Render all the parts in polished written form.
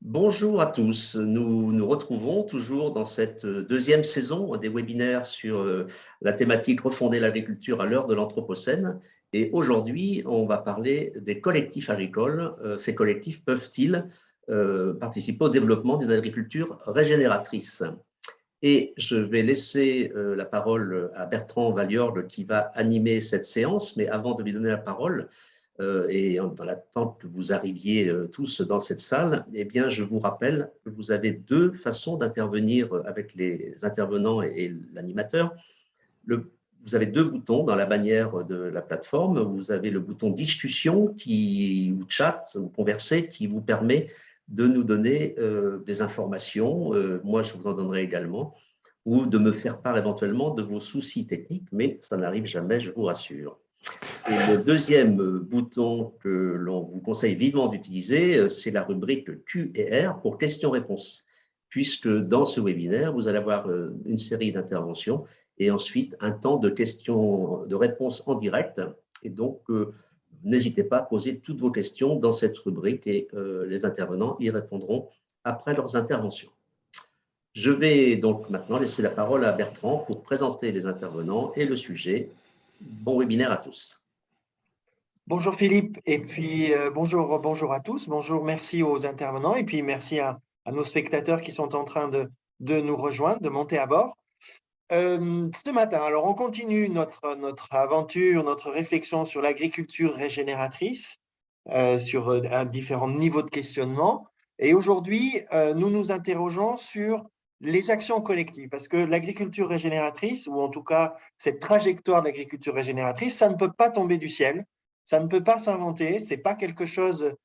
Bonjour à tous, nous nous retrouvons toujours dans cette deuxième saison des webinaires sur la thématique Refonder l'agriculture à l'heure de l'Anthropocène. Et aujourd'hui, on va parler des collectifs agricoles. Ces collectifs peuvent-ils participer au développement d'une agriculture régénératrice? Et je vais laisser la parole à Bertrand Valliorle qui va animer cette séance. Mais avant de lui donner la parole, et dans l'attente que vous arriviez tous dans cette salle, eh bien, je vous rappelle que vous avez deux façons d'intervenir avec les intervenants et l'animateur. Vous avez deux boutons dans la bannière de la plateforme. Vous avez le bouton discussion ou chat ou converser qui vous permet de nous donner des informations. Moi, je vous en donnerai également, ou de me faire part éventuellement de vos soucis techniques, mais ça n'arrive jamais, je vous rassure. Et le deuxième bouton que l'on vous conseille vivement d'utiliser, c'est la rubrique Q&R pour questions-réponses, puisque dans ce webinaire, vous allez avoir une série d'interventions et ensuite un temps de questions, de réponses en direct. Et donc, n'hésitez pas à poser toutes vos questions dans cette rubrique et les intervenants y répondront après leurs interventions. Je vais donc maintenant laisser la parole à Bertrand pour présenter les intervenants et le sujet. Bon webinaire à tous. Bonjour Philippe, et puis bonjour à tous, bonjour, merci aux intervenants, et puis merci à nos spectateurs qui sont en train de nous rejoindre, de monter à bord. Ce matin, alors on continue notre aventure, notre réflexion sur l'agriculture régénératrice, sur différents niveaux de questionnement, et aujourd'hui, nous nous interrogeons sur les actions collectives, parce que l'agriculture régénératrice, ou en tout cas cette trajectoire de l'agriculture régénératrice, ça ne peut pas tomber du ciel. Ça ne peut pas s'inventer, ce n'est pas quelque chose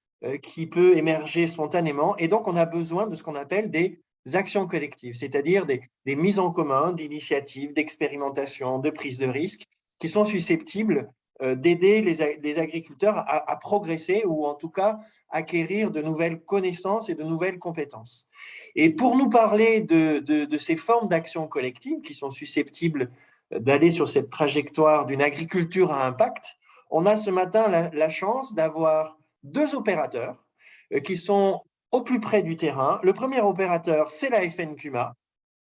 qui peut émerger spontanément. Et donc, on a besoin de ce qu'on appelle des actions collectives, c'est-à-dire des mises en commun, d'initiatives, d'expérimentations, de prises de risques qui sont susceptibles d'aider les agriculteurs à progresser ou en tout cas acquérir de nouvelles connaissances et de nouvelles compétences. Et pour nous parler de ces formes d'actions collectives qui sont susceptibles d'aller sur cette trajectoire d'une agriculture à impact, on a ce matin la chance d'avoir deux opérateurs qui sont au plus près du terrain. Le premier opérateur, c'est la FNQMA.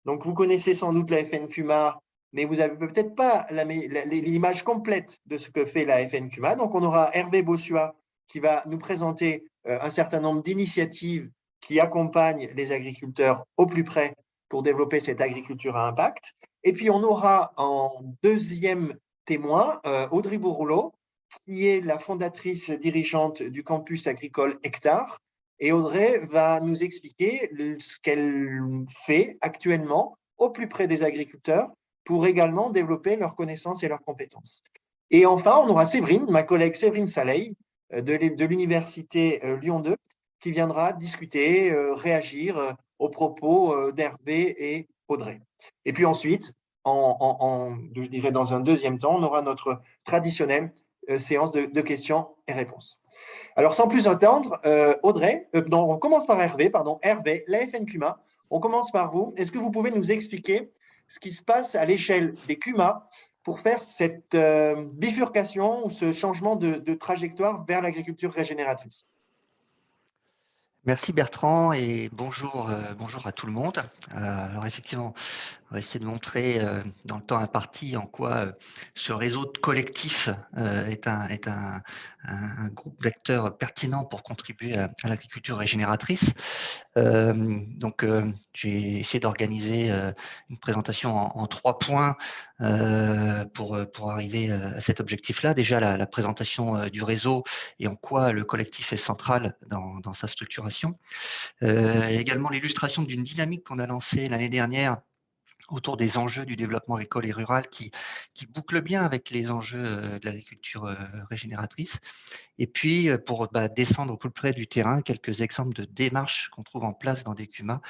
Donc, vous connaissez sans doute la FNQMA, mais vous n'avez peut-être pas l'image complète de ce que fait la FNQMA. Donc, on aura Hervé Bossua qui va nous présenter un certain nombre d'initiatives qui accompagnent les agriculteurs au plus près pour développer cette agriculture à impact. Et puis, on aura en deuxième témoin Audrey Bourrouleau, qui est la fondatrice dirigeante du campus agricole Hectare. Et Audrey va nous expliquer ce qu'elle fait actuellement au plus près des agriculteurs pour également développer leurs connaissances et leurs compétences. Et enfin, on aura Séverine, ma collègue Séverine Saleil de l'université Lyon 2, qui viendra discuter, réagir aux propos d'Hervé et Audrey. Et puis ensuite, je dirais dans un deuxième temps, on aura notre traditionnelle séance de questions et réponses. Alors, sans plus attendre, Audrey, on commence par Hervé, Hervé, la FNQMA, on commence par vous. Est-ce que vous pouvez nous expliquer ce qui se passe à l'échelle des QMA pour faire cette bifurcation ou ce changement de trajectoire vers l'agriculture régénératrice? Merci Bertrand et bonjour à tout le monde. Alors effectivement, on va essayer de montrer dans le temps imparti en quoi ce réseau de collectifs est un groupe d'acteurs pertinent pour contribuer à l'agriculture régénératrice. J'ai essayé d'organiser une présentation en 3 points pour arriver à cet objectif-là. Déjà, la présentation du réseau et en quoi le collectif est central dans sa structuration. Également l'illustration d'une dynamique qu'on a lancée l'année dernière autour des enjeux du développement agricole et rural qui boucle bien avec les enjeux de l'agriculture régénératrice. Et puis, pour descendre au plus près du terrain, quelques exemples de démarches qu'on trouve en place dans des CUMA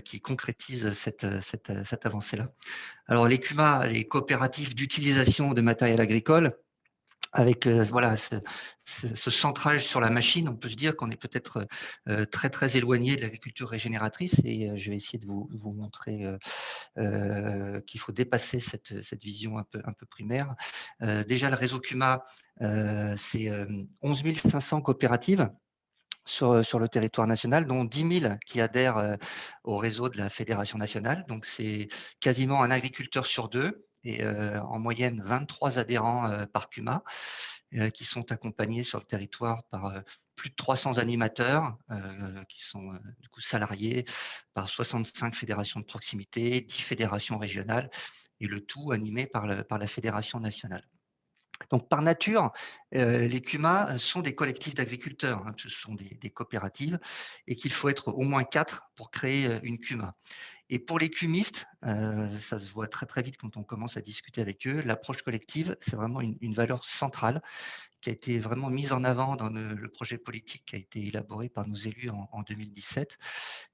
qui concrétisent cette avancée-là. Alors, les CUMA, les coopératives d'utilisation de matériel agricole, avec voilà, ce centrage sur la machine, on peut se dire qu'on est peut-être très éloigné de l'agriculture régénératrice et je vais essayer de vous montrer qu'il faut dépasser cette vision un peu primaire. Déjà, le réseau CUMA, c'est 11 500 coopératives sur le territoire national, dont 10 000 qui adhèrent au réseau de la Fédération nationale. Donc, c'est quasiment un agriculteur sur deux et en moyenne 23 adhérents par CUMA qui sont accompagnés sur le territoire par plus de 300 animateurs qui sont du coup salariés par 65 fédérations de proximité, 10 fédérations régionales et le tout animé par la Fédération nationale. Donc, par nature, les CUMA sont des collectifs d'agriculteurs, hein, ce sont des coopératives, et qu'il faut être au moins 4 pour créer une CUMA. Et pour les cumistes, ça se voit très très vite quand on commence à discuter avec eux, l'approche collective, c'est vraiment une valeur centrale qui a été vraiment mise en avant dans le projet politique qui a été élaboré par nos élus en 2017,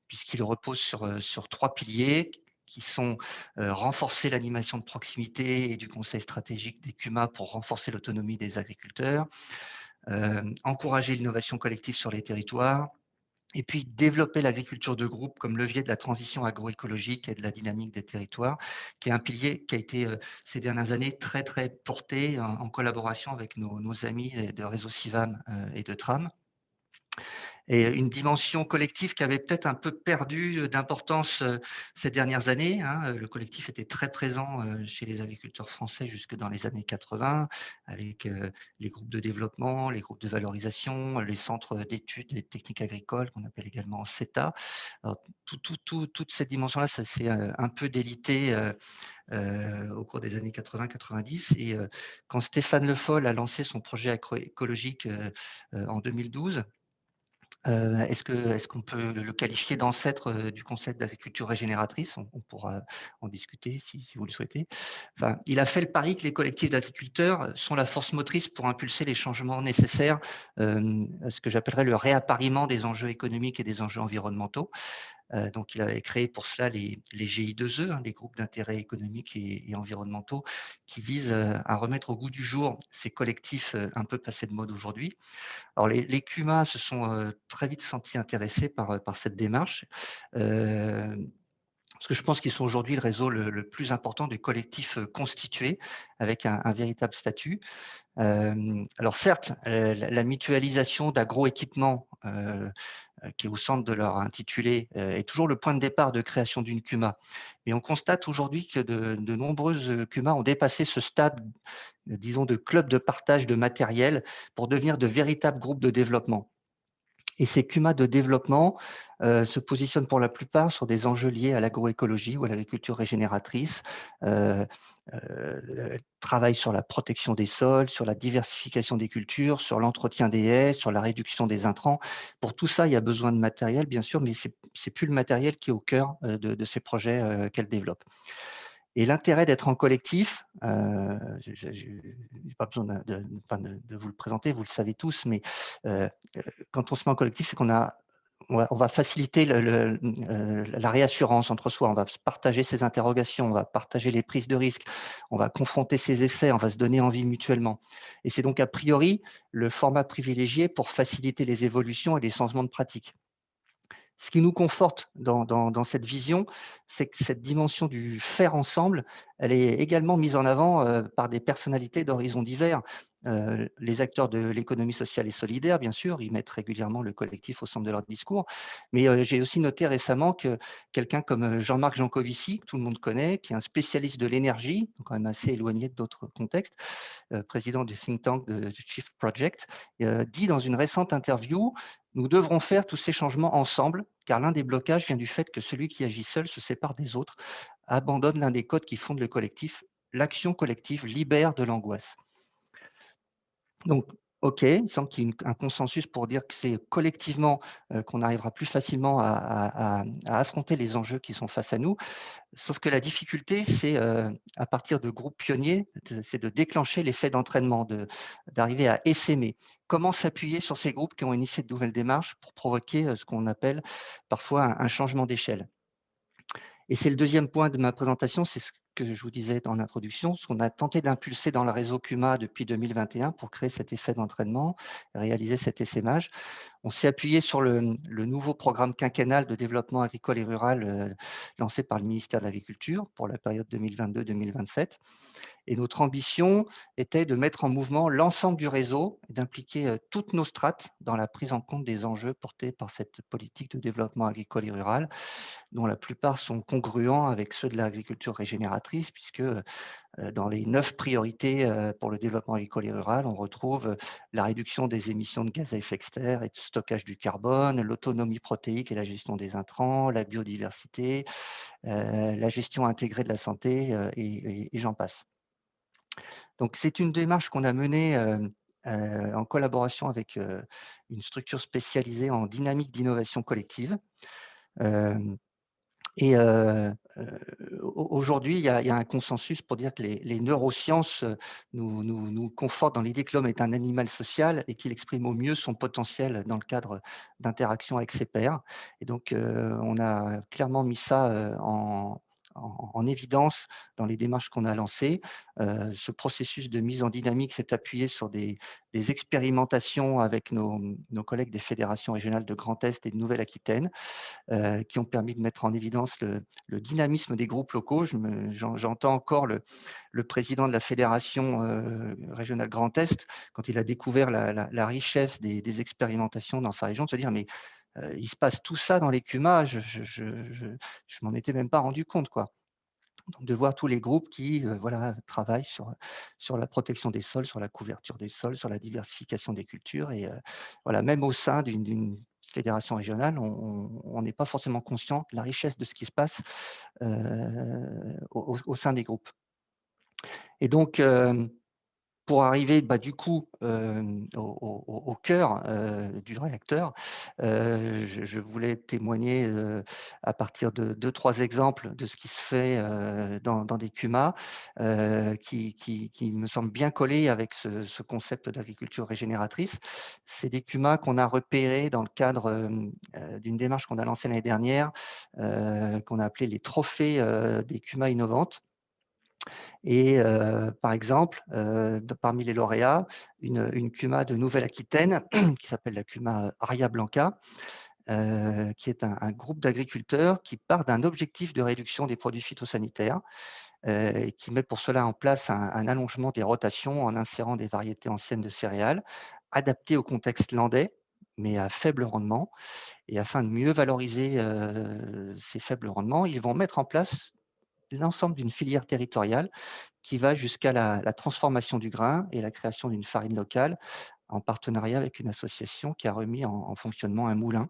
puisqu'il repose sur 3 piliers qui sont renforcer l'animation de proximité et du conseil stratégique des CUMA pour renforcer l'autonomie des agriculteurs, encourager l'innovation collective sur les territoires, et puis développer l'agriculture de groupe comme levier de la transition agroécologique et de la dynamique des territoires, qui est un pilier qui a été ces dernières années très très porté en collaboration avec nos amis de Réseau CIVAM et de TRAM. Et une dimension collective qui avait peut-être un peu perdu d'importance ces dernières années, hein. Le collectif était très présent chez les agriculteurs français jusque dans les années 80, avec les groupes de développement, les groupes de valorisation, les centres d'études et de techniques agricoles, qu'on appelle également CETA. Alors, toute cette dimension-là, ça s'est un peu délité au cours des années 80-90. Et quand Stéphane Le Foll a lancé son projet agroécologique en 2012, est-ce qu'on peut le qualifier d'ancêtre du concept d'agriculture régénératrice? On pourra en discuter si vous le souhaitez. Enfin, il a fait le pari que les collectifs d'agriculteurs sont la force motrice pour impulser les changements nécessaires, ce que j'appellerais le réappariement des enjeux économiques et des enjeux environnementaux. Donc, il avait créé pour cela les GI2E, hein, les groupes d'intérêt économiques et environnementaux, qui visent à remettre au goût du jour ces collectifs un peu passés de mode aujourd'hui. Alors, les CUMA se sont très vite sentis intéressés par cette démarche, parce que je pense qu'ils sont aujourd'hui le réseau le plus important des collectifs constitués avec un véritable statut. Alors certes, la mutualisation d'agroéquipements qui est au centre de leur intitulé est toujours le point de départ de création d'une CUMA. Mais on constate aujourd'hui que de nombreuses CUMA ont dépassé ce stade, disons, de club de partage de matériel pour devenir de véritables groupes de développement. Et ces CUMA de développement se positionnent pour la plupart sur des enjeux liés à l'agroécologie ou à l'agriculture régénératrice, travaillent sur la protection des sols, sur la diversification des cultures, sur l'entretien des haies, sur la réduction des intrants. Pour tout ça, il y a besoin de matériel, bien sûr, mais ce n'est plus le matériel qui est au cœur de ces projets qu'elles développent. Et l'intérêt d'être en collectif, je n'ai pas besoin de vous le présenter, vous le savez tous, mais quand on se met en collectif, c'est on va faciliter la réassurance entre soi, on va se partager ses interrogations, on va partager les prises de risques, on va confronter ses essais, on va se donner envie mutuellement. Et c'est donc a priori le format privilégié pour faciliter les évolutions et les changements de pratique. Ce qui nous conforte dans cette vision, c'est que cette dimension du faire ensemble, elle est également mise en avant par des personnalités d'horizons divers. Les acteurs de l'économie sociale et solidaire, bien sûr, ils mettent régulièrement le collectif au centre de leur discours. Mais j'ai aussi noté récemment que quelqu'un comme Jean-Marc Jancovici, que tout le monde connaît, qui est un spécialiste de l'énergie, quand même assez éloigné d'autres contextes, président du think tank de Shift Project, dit dans une récente interview: nous devrons faire tous ces changements ensemble, car l'un des blocages vient du fait que celui qui agit seul se sépare des autres, abandonne l'un des codes qui fondent le collectif. L'action collective libère de l'angoisse. Donc, OK, il semble qu'il y ait un consensus pour dire que c'est collectivement qu'on arrivera plus facilement à affronter les enjeux qui sont face à nous. Sauf que la difficulté, c'est à partir de groupes pionniers, c'est de déclencher l'effet d'entraînement, d'arriver à essaimer. Comment s'appuyer sur ces groupes qui ont initié de nouvelles démarches pour provoquer ce qu'on appelle parfois un changement d'échelle. Et c'est le deuxième point de ma présentation, c'est ce que je vous disais dans l'introduction, ce qu'on a tenté d'impulser dans le réseau CUMA depuis 2021 pour créer cet effet d'entraînement, réaliser cet essaimage. On s'est appuyé sur le nouveau programme quinquennal de développement agricole et rural lancé par le ministère de l'Agriculture pour la période 2022-2027. Et notre ambition était de mettre en mouvement l'ensemble du réseau et d'impliquer toutes nos strates dans la prise en compte des enjeux portés par cette politique de développement agricole et rural, dont la plupart sont congruents avec ceux de l'agriculture régénératrice, puisque dans les 9 priorités pour le développement agricole et rural, on retrouve la réduction des émissions de gaz à effet de serre et de stockage du carbone, l'autonomie protéique et la gestion des intrants, la biodiversité, la gestion intégrée de la santé et j'en passe. Donc c'est une démarche qu'on a menée en collaboration avec une structure spécialisée en dynamique d'innovation collective. Et aujourd'hui, il y a un consensus pour dire que les neurosciences nous confortent dans l'idée que l'homme est un animal social et qu'il exprime au mieux son potentiel dans le cadre d'interaction avec ses pairs. Et donc, on a clairement mis ça en évidence dans les démarches qu'on a lancées. Ce processus de mise en dynamique s'est appuyé sur des expérimentations avec nos collègues des fédérations régionales de Grand Est et de Nouvelle-Aquitaine, qui ont permis de mettre en évidence le dynamisme des groupes locaux. J'entends encore le président de la fédération régionale Grand Est, quand il a découvert la richesse des expérimentations dans sa région, de se dire, mais il se passe tout ça dans les CUMA, je m'en étais même pas rendu compte, quoi. Donc, de voir tous les groupes qui voilà, travaillent sur la protection des sols, sur la couverture des sols, sur la diversification des cultures. Et voilà, même au sein d'une fédération régionale, on n'est pas forcément conscient de la richesse de ce qui se passe au sein des groupes. Et donc, pour arriver du coup au cœur du réacteur, je voulais témoigner à partir de 2-3 exemples de ce qui se fait dans des CUMA qui me semblent bien collés avec ce concept d'agriculture régénératrice. C'est des CUMA qu'on a repérés dans le cadre d'une démarche qu'on a lancée l'année dernière, qu'on a appelée les trophées des CUMA innovantes. Et par exemple, parmi les lauréats, une CUMA de Nouvelle-Aquitaine qui s'appelle la CUMA Aria Blanca, qui est un groupe d'agriculteurs qui part d'un objectif de réduction des produits phytosanitaires et qui met pour cela en place un allongement des rotations en insérant des variétés anciennes de céréales adaptées au contexte landais, mais à faible rendement. Et afin de mieux valoriser ces faibles rendements, ils vont mettre en place l'ensemble d'une filière territoriale qui va jusqu'à la transformation du grain et la création d'une farine locale en partenariat avec une association qui a remis en fonctionnement un moulin.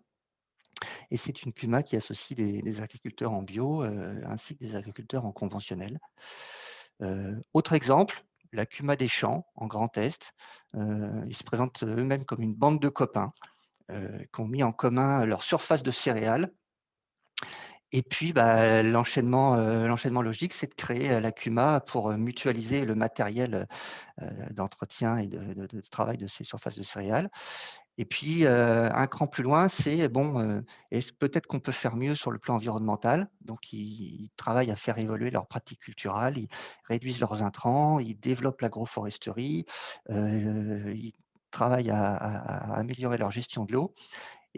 Et c'est une CUMA qui associe des agriculteurs en bio ainsi que des agriculteurs en conventionnel. Autre exemple, la CUMA des Champs en Grand Est. Ils se présentent eux-mêmes comme une bande de copains qui ont mis en commun leur surface de céréales. Et puis, l'enchaînement logique, c'est de créer la CUMA pour mutualiser le matériel d'entretien et de travail de ces surfaces de céréales. Et puis, un cran plus loin, c'est bon, est-ce peut-être qu'on peut faire mieux sur le plan environnemental. Donc, ils travaillent à faire évoluer leurs pratiques culturales, ils réduisent leurs intrants, ils développent l'agroforesterie, ils travaillent à améliorer leur gestion de l'eau.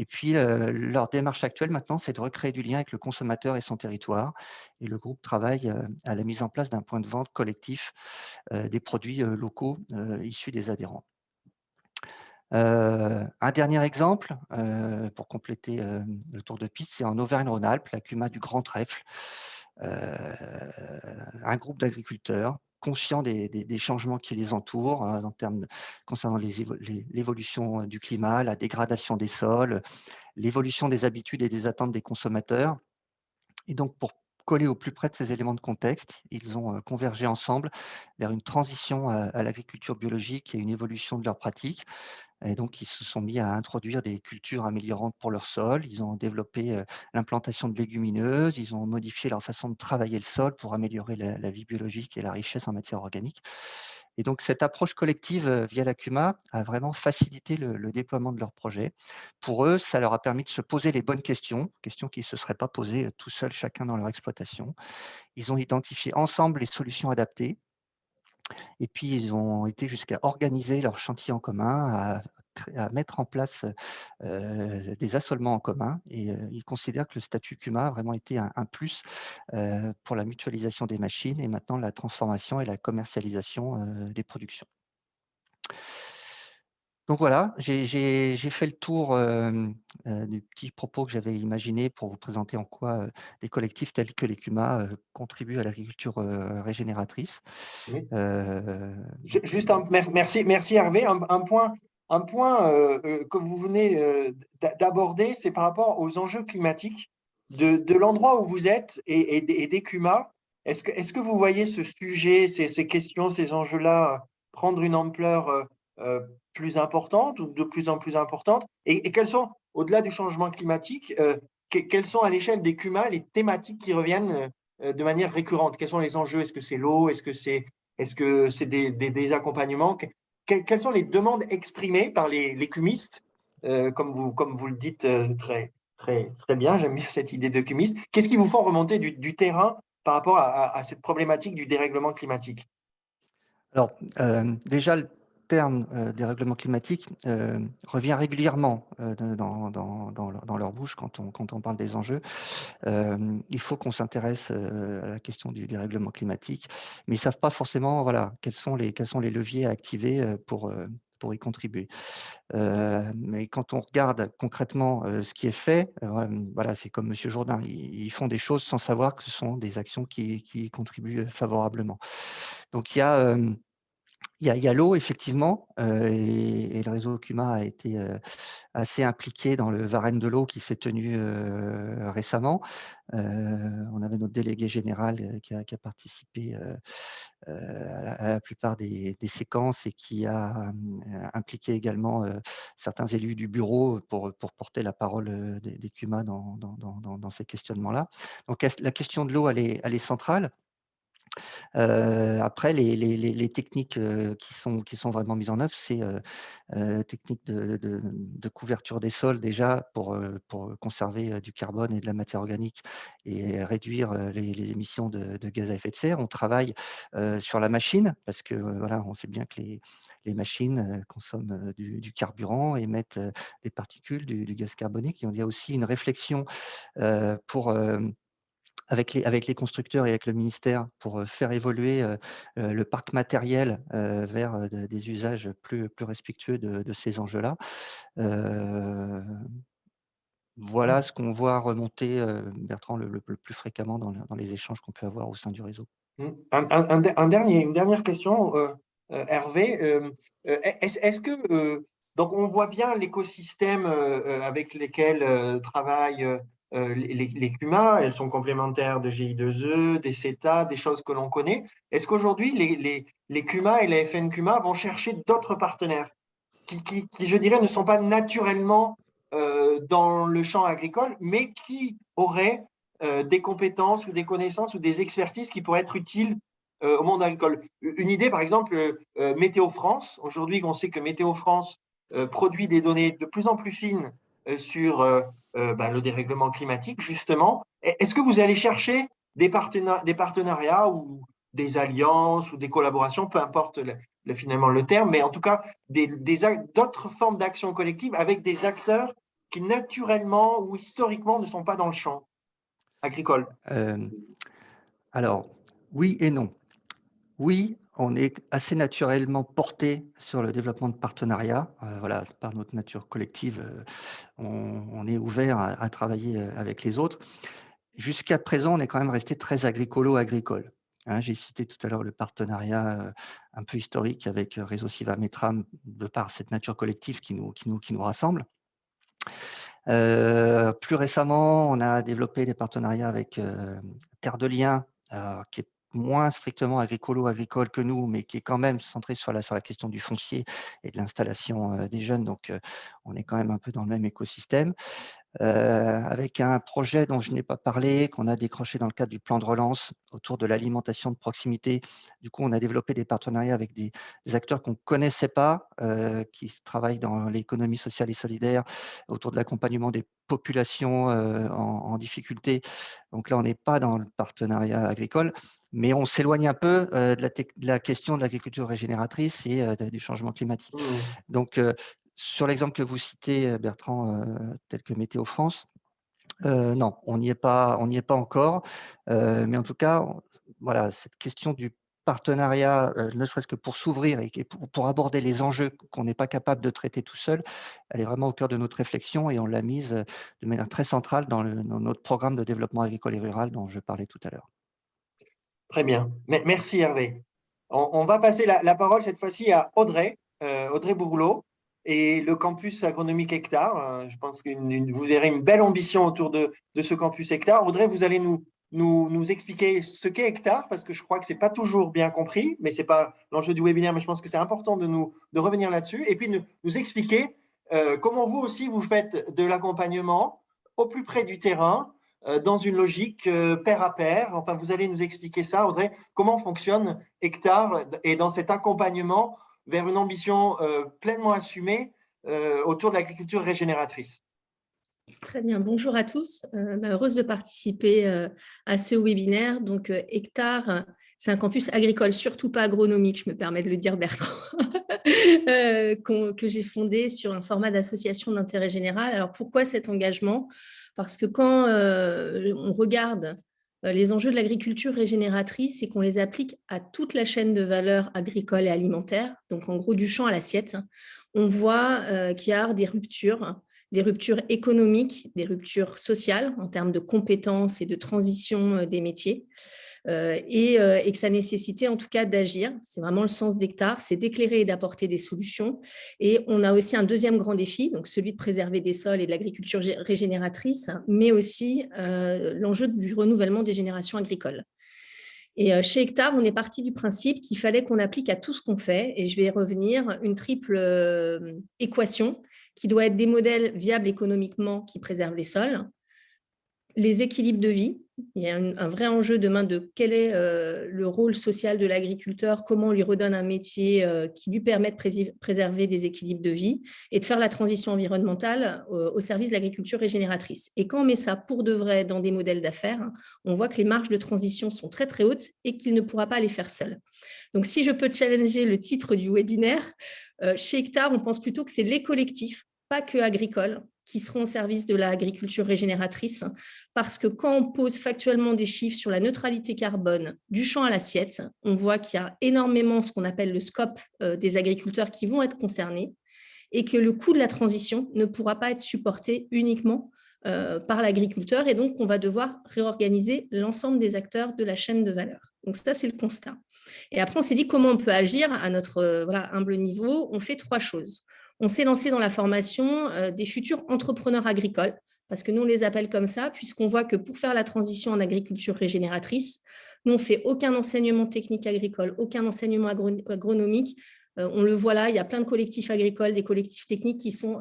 Et puis, leur démarche actuelle maintenant, c'est de recréer du lien avec le consommateur et son territoire. Et le groupe travaille à la mise en place d'un point de vente collectif des produits locaux issus des adhérents. Un dernier exemple, pour compléter le tour de piste, c'est en Auvergne-Rhône-Alpes, la CUMA du Grand Trèfle, un groupe d'agriculteurs conscients des changements qui les entourent, en termes concernant l'évolution du climat, la dégradation des sols, l'évolution des habitudes et des attentes des consommateurs. Et donc, pour coller au plus près de ces éléments de contexte, ils ont convergé ensemble vers une transition à l'agriculture biologique et une évolution de leurs pratiques. Et donc, ils se sont mis à introduire des cultures améliorantes pour leur sol. Ils ont développé l'implantation de légumineuses. Ils ont modifié leur façon de travailler le sol pour améliorer la vie biologique et la richesse en matière organique. Et donc, cette approche collective via la CUMA a vraiment facilité le déploiement de leur projet. Pour eux, ça leur a permis de se poser les bonnes questions qui ne se seraient pas posées tout seuls, chacun dans leur exploitation. Ils ont identifié ensemble les solutions adaptées. Et puis, ils ont été jusqu'à organiser leur chantier en commun, à à mettre en place des assolements en commun. Et il considère que le statut CUMA a vraiment été un plus pour la mutualisation des machines et maintenant la transformation et la commercialisation des productions. Donc voilà, j'ai fait le tour du petit propos que j'avais imaginé pour vous présenter en quoi des collectifs tels que les CUMA contribuent à l'agriculture régénératrice. Oui. Euh, Juste merci Hervé. Un point que vous venez d'aborder, c'est par rapport aux enjeux climatiques de l'endroit où vous êtes et des CUMA. Est-ce que vous voyez ce sujet, ces questions, ces enjeux-là prendre une ampleur euh, plus importante ou de plus en plus importante? Et quelles sont, au-delà du changement climatique, quelles sont à l'échelle des CUMA les thématiques qui reviennent de manière récurrente? Quels sont les enjeux? Est-ce que c'est l'eau? Est-ce que c'est des accompagnements? Quelles sont les demandes exprimées par les cumistes, comme vous le dites très bien, j'aime bien cette idée de cumiste. Qu'est-ce qui vous font remonter du terrain par rapport à cette problématique du dérèglement climatique? Alors, déjà, le terme dérèglement climatique revient régulièrement dans leur bouche quand on parle des enjeux. Il faut qu'on s'intéresse à la question du dérèglement climatique, mais ils ne savent pas forcément voilà, quels sont les leviers à activer pour y contribuer. Mais quand on regarde concrètement ce qui est fait, voilà, c'est comme M. Jourdain, ils font des choses sans savoir que ce sont des actions qui y contribuent favorablement. Donc, il y a l'eau, effectivement, et le réseau CUMA a été assez impliqué dans le Varenne de l'eau qui s'est tenu récemment. On avait notre délégué général qui a participé à la plupart des séquences et qui a impliqué également certains élus du bureau pour porter la parole des CUMA dans ces questionnements-là. Donc la question de l'eau, elle est centrale. Après, les techniques qui sont vraiment mises en œuvre, c'est techniques de couverture des sols déjà pour conserver du carbone et de la matière organique et réduire les émissions de gaz à effet de serre. On travaille sur la machine parce que voilà, on sait bien que les machines consomment du carburant, émettent des particules, du gaz carbonique. Il y a aussi une réflexion pour avec les constructeurs et avec le ministère pour faire évoluer le parc matériel vers des usages plus respectueux de ces enjeux-là. Voilà ce qu'on voit remonter, Bertrand, le plus fréquemment dans les échanges qu'on peut avoir au sein du réseau. Une dernière question, Hervé. Est-ce que donc on voit bien l'écosystème avec lesquels travaillent les CUMA, elles sont complémentaires de GI2E, des CETA, des choses que l'on connaît. Est-ce qu'aujourd'hui les CUMA et les FNCUMA vont chercher d'autres partenaires qui, je dirais, ne sont pas naturellement dans le champ agricole, mais qui auraient des compétences ou des connaissances ou des expertises qui pourraient être utiles au monde agricole. Une idée, par exemple, Météo France. Aujourd'hui, on sait que Météo France produit des données de plus en plus fines sur le dérèglement climatique, justement. Est-ce que vous allez chercher des partenariats ou des alliances ou des collaborations, peu importe finalement le terme, mais en tout cas d'autres formes d'action collective avec des acteurs qui naturellement ou historiquement ne sont pas dans le champ agricole? Alors, oui et non. Oui, on est assez naturellement porté sur le développement de partenariats. Voilà, par notre nature collective, on est ouvert à travailler avec les autres. Jusqu'à présent, on est quand même resté très agricolo-agricole. Hein, j'ai cité tout à l'heure le partenariat un peu historique avec Réseau Civa-Metram de par cette nature collective qui nous rassemble. Plus récemment, on a développé des partenariats avec Terre de Liens, qui est moins strictement agricolo-agricole que nous, mais qui est quand même centré sur la question du foncier et de l'installation des jeunes. Donc, on est quand même un peu dans le même écosystème. Avec un projet dont je n'ai pas parlé, qu'on a décroché dans le cadre du plan de relance autour de l'alimentation de proximité. Du coup, on a développé des partenariats avec des acteurs qu'on ne connaissait pas, qui travaillent dans l'économie sociale et solidaire, autour de l'accompagnement des populations en difficulté. Donc là, on n'est pas dans le partenariat agricole, mais on s'éloigne un peu de la question de l'agriculture régénératrice et du changement climatique. Mmh. Donc, Sur l'exemple que vous citez, Bertrand, tel que Météo France, non, on n'y est pas encore. Mais en tout cas, voilà, cette question du partenariat, ne serait-ce que pour s'ouvrir et pour aborder les enjeux qu'on n'est pas capable de traiter tout seul, elle est vraiment au cœur de notre réflexion et on l'a mise de manière très centrale dans notre programme de développement agricole et rural dont je parlais tout à l'heure. Très bien. Merci Hervé. On va passer la parole cette fois-ci à Audrey, Audrey Bourlot, et le campus agronomique Hectare. Je pense que vous verrez une belle ambition autour de ce campus Hectare. Audrey, vous allez nous expliquer ce qu'est Hectare, parce que je crois que ce n'est pas toujours bien compris, mais ce n'est pas l'enjeu du webinaire, mais je pense que c'est important de revenir là-dessus, et puis nous expliquer comment vous aussi vous faites de l'accompagnement au plus près du terrain, dans une logique pair à pair. Enfin, vous allez nous expliquer ça, Audrey, comment fonctionne Hectare et dans cet accompagnement vers une ambition pleinement assumée autour de l'agriculture régénératrice. Très bien, bonjour à tous. Heureuse de participer à ce webinaire. Donc, Hectare, c'est un campus agricole, surtout pas agronomique, je me permets de le dire, Bertrand, que j'ai fondé sur un format d'association d'intérêt général. Alors, pourquoi cet engagement ? Parce que quand on regarde les enjeux de l'agriculture régénératrice et qu'on les applique à toute la chaîne de valeur agricole et alimentaire, donc en gros du champ à l'assiette, on voit qu'il y a des ruptures économiques, des ruptures sociales en termes de compétences et de transition des métiers, et que ça nécessitait en tout cas d'agir. C'est vraiment le sens d'Hectare, c'est d'éclairer et d'apporter des solutions. Et on a aussi un deuxième grand défi, donc celui de préserver des sols et de l'agriculture régénératrice, mais aussi l'enjeu du renouvellement des générations agricoles. Et chez Hectare, on est parti du principe qu'il fallait qu'on applique à tout ce qu'on fait, et je vais y revenir, une triple équation qui doit être des modèles viables économiquement qui préservent les sols, les équilibres de vie. Il y a un vrai enjeu demain de quel est le rôle social de l'agriculteur, comment on lui redonne un métier qui lui permet de préserver des équilibres de vie et de faire la transition environnementale au service de l'agriculture régénératrice. Et quand on met ça pour de vrai dans des modèles d'affaires, on voit que les marges de transition sont très très hautes et qu'il ne pourra pas les faire seul. Donc si je peux challenger le titre du webinaire, chez Hectare, on pense plutôt que c'est les collectifs, pas que agricoles, qui seront au service de l'agriculture régénératrice, parce que quand on pose factuellement des chiffres sur la neutralité carbone du champ à l'assiette, on voit qu'il y a énormément ce qu'on appelle le scope des agriculteurs qui vont être concernés et que le coût de la transition ne pourra pas être supporté uniquement par l'agriculteur, et donc on va devoir réorganiser l'ensemble des acteurs de la chaîne de valeur. Donc ça, c'est le constat. Et après, on s'est dit comment on peut agir à notre humble niveau. On fait 3 choses. On s'est lancé dans la formation des futurs entrepreneurs agricoles, parce que nous, on les appelle comme ça, puisqu'on voit que pour faire la transition en agriculture régénératrice, nous, on ne fait aucun enseignement technique agricole, aucun enseignement agronomique. On le voit là, il y a plein de collectifs agricoles, des collectifs techniques qui sont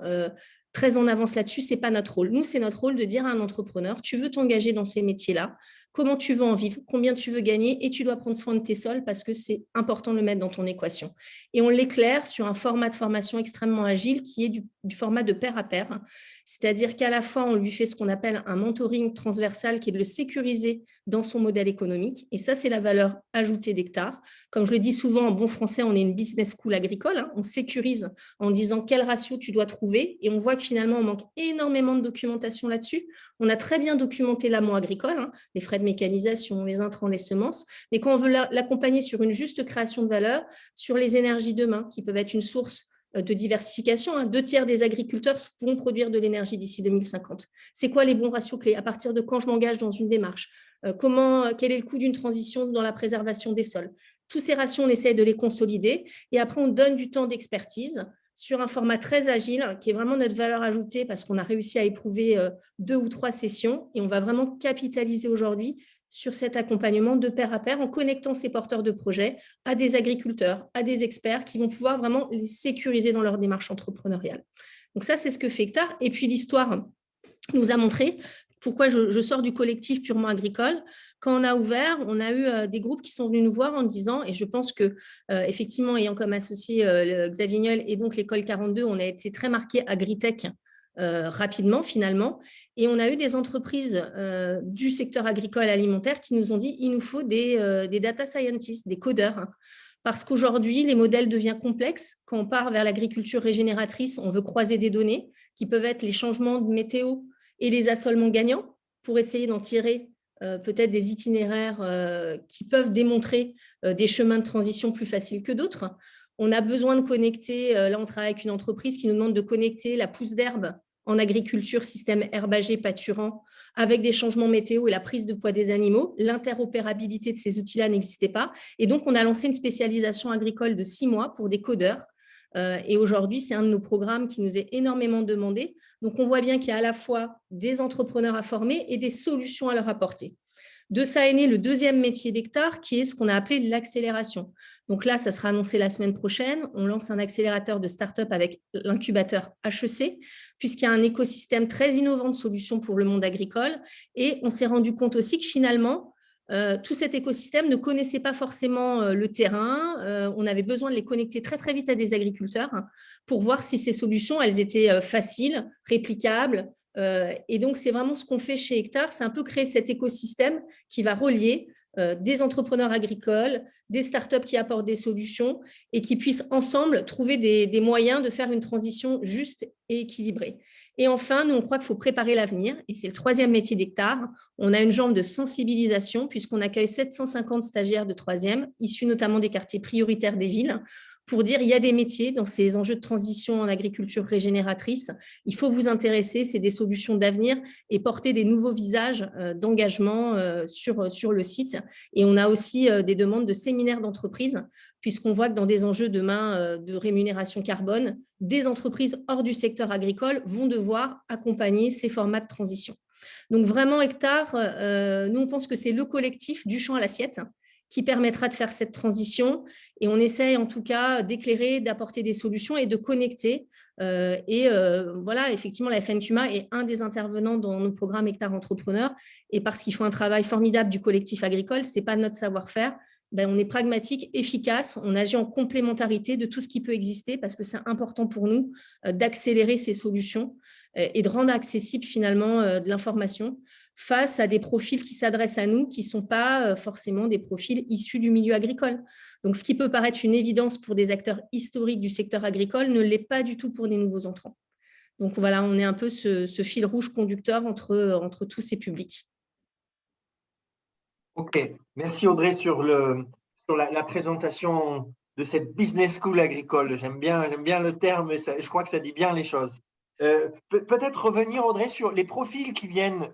très en avance là-dessus. Ce n'est pas notre rôle. Nous, c'est notre rôle de dire à un entrepreneur, tu veux t'engager dans ces métiers-là, comment tu veux en vivre, combien tu veux gagner, et tu dois prendre soin de tes sols parce que c'est important de le mettre dans ton équation. Et on l'éclaire sur un format de formation extrêmement agile qui est du format de pair à pair. C'est-à-dire qu'à la fois, on lui fait ce qu'on appelle un mentoring transversal qui est de le sécuriser dans son modèle économique. Et ça, c'est la valeur ajoutée d'Hectare. Comme je le dis souvent en bon français, on est une business school agricole. On sécurise en disant quel ratio tu dois trouver. Et on voit que finalement, on manque énormément de documentation là-dessus. On a très bien documenté l'amont agricole, les frais de mécanisation, les intrants, les semences. Mais quand on veut l'accompagner sur une juste création de valeur, sur les énergies demain, qui peuvent être une source de diversification. 2/3 des agriculteurs vont produire de l'énergie d'ici 2050. C'est quoi les bons ratios clés? À partir de quand je m'engage dans une démarche? Quel est le coût d'une transition dans la préservation des sols? Tous ces ratios, on essaie de les consolider et après, on donne du temps d'expertise sur un format très agile qui est vraiment notre valeur ajoutée parce qu'on a réussi à éprouver 2 ou 3 sessions et on va vraiment capitaliser aujourd'hui sur cet accompagnement de pair à pair en connectant ces porteurs de projets à des agriculteurs, à des experts qui vont pouvoir vraiment les sécuriser dans leur démarche entrepreneuriale. Donc ça, c'est ce que fait Hectare. Et puis l'histoire nous a montré pourquoi je sors du collectif purement agricole. Quand on a ouvert, on a eu des groupes qui sont venus nous voir en disant, et je pense que effectivement, ayant comme associé Xavier Niol et donc l'école 42, on a été très marqué agritech rapidement finalement. Et on a eu des entreprises du secteur agricole alimentaire qui nous ont dit il nous faut des data scientists, des codeurs, parce qu'aujourd'hui, les modèles deviennent complexes. Quand on part vers l'agriculture régénératrice, on veut croiser des données qui peuvent être les changements de météo et les assolements gagnants pour essayer d'en tirer peut-être des itinéraires qui peuvent démontrer des chemins de transition plus faciles que d'autres. On a besoin de connecter, là on travaille avec une entreprise qui nous demande de connecter la pousse d'herbe en agriculture, système herbager pâturant, avec des changements météo et la prise de poids des animaux. L'interopérabilité de ces outils-là n'existait pas. Et donc, on a lancé une spécialisation agricole de 6 mois pour des codeurs. Et aujourd'hui, c'est un de nos programmes qui nous est énormément demandé. Donc, on voit bien qu'il y a à la fois des entrepreneurs à former et des solutions à leur apporter. De ça est né le deuxième métier d'Hectare, qui est ce qu'on a appelé l'accélération. Donc là, ça sera annoncé la semaine prochaine. On lance un accélérateur de start-up avec l'incubateur HEC, puisqu'il y a un écosystème très innovant de solutions pour le monde agricole. Et on s'est rendu compte aussi que finalement, tout cet écosystème ne connaissait pas forcément le terrain. On avait besoin de les connecter très, très vite à des agriculteurs pour voir si ces solutions, elles étaient faciles, réplicables. Et donc, c'est vraiment ce qu'on fait chez Hectare, c'est un peu créer cet écosystème qui va relier des entrepreneurs agricoles, des startups qui apportent des solutions et qui puissent ensemble trouver des moyens de faire une transition juste et équilibrée. Et enfin, nous, on croit qu'il faut préparer l'avenir et c'est le troisième métier d'Hectare. On a une jambe de sensibilisation puisqu'on accueille 750 stagiaires de troisième, issus notamment des quartiers prioritaires des villes, pour dire qu'il y a des métiers dans ces enjeux de transition en agriculture régénératrice. Il faut vous intéresser, c'est des solutions d'avenir et porter des nouveaux visages d'engagement sur le site. Et on a aussi des demandes de séminaires d'entreprise, puisqu'on voit que dans des enjeux demain de rémunération carbone, des entreprises hors du secteur agricole vont devoir accompagner ces formats de transition. Donc vraiment, Hectare, nous, on pense que c'est le collectif du champ à l'assiette qui permettra de faire cette transition. Et on essaye en tout cas d'éclairer, d'apporter des solutions et de connecter. Voilà, effectivement, la FNQMA est un des intervenants dans nos programmes Hectare Entrepreneurs. Et parce qu'ils font un travail formidable du collectif agricole, ce n'est pas notre savoir-faire. Ben, on est pragmatique, efficace, on agit en complémentarité de tout ce qui peut exister parce que c'est important pour nous d'accélérer ces solutions et de rendre accessible finalement de l'information face à des profils qui s'adressent à nous, qui ne sont pas forcément des profils issus du milieu agricole. Donc, ce qui peut paraître une évidence pour des acteurs historiques du secteur agricole ne l'est pas du tout pour des nouveaux entrants. Donc, voilà, on est un peu ce fil rouge conducteur entre tous ces publics. OK. Merci Audrey sur la présentation de cette business school agricole. J'aime bien le terme et je crois que ça dit bien les choses. Peut-être revenir Audrey sur les profils qui viennent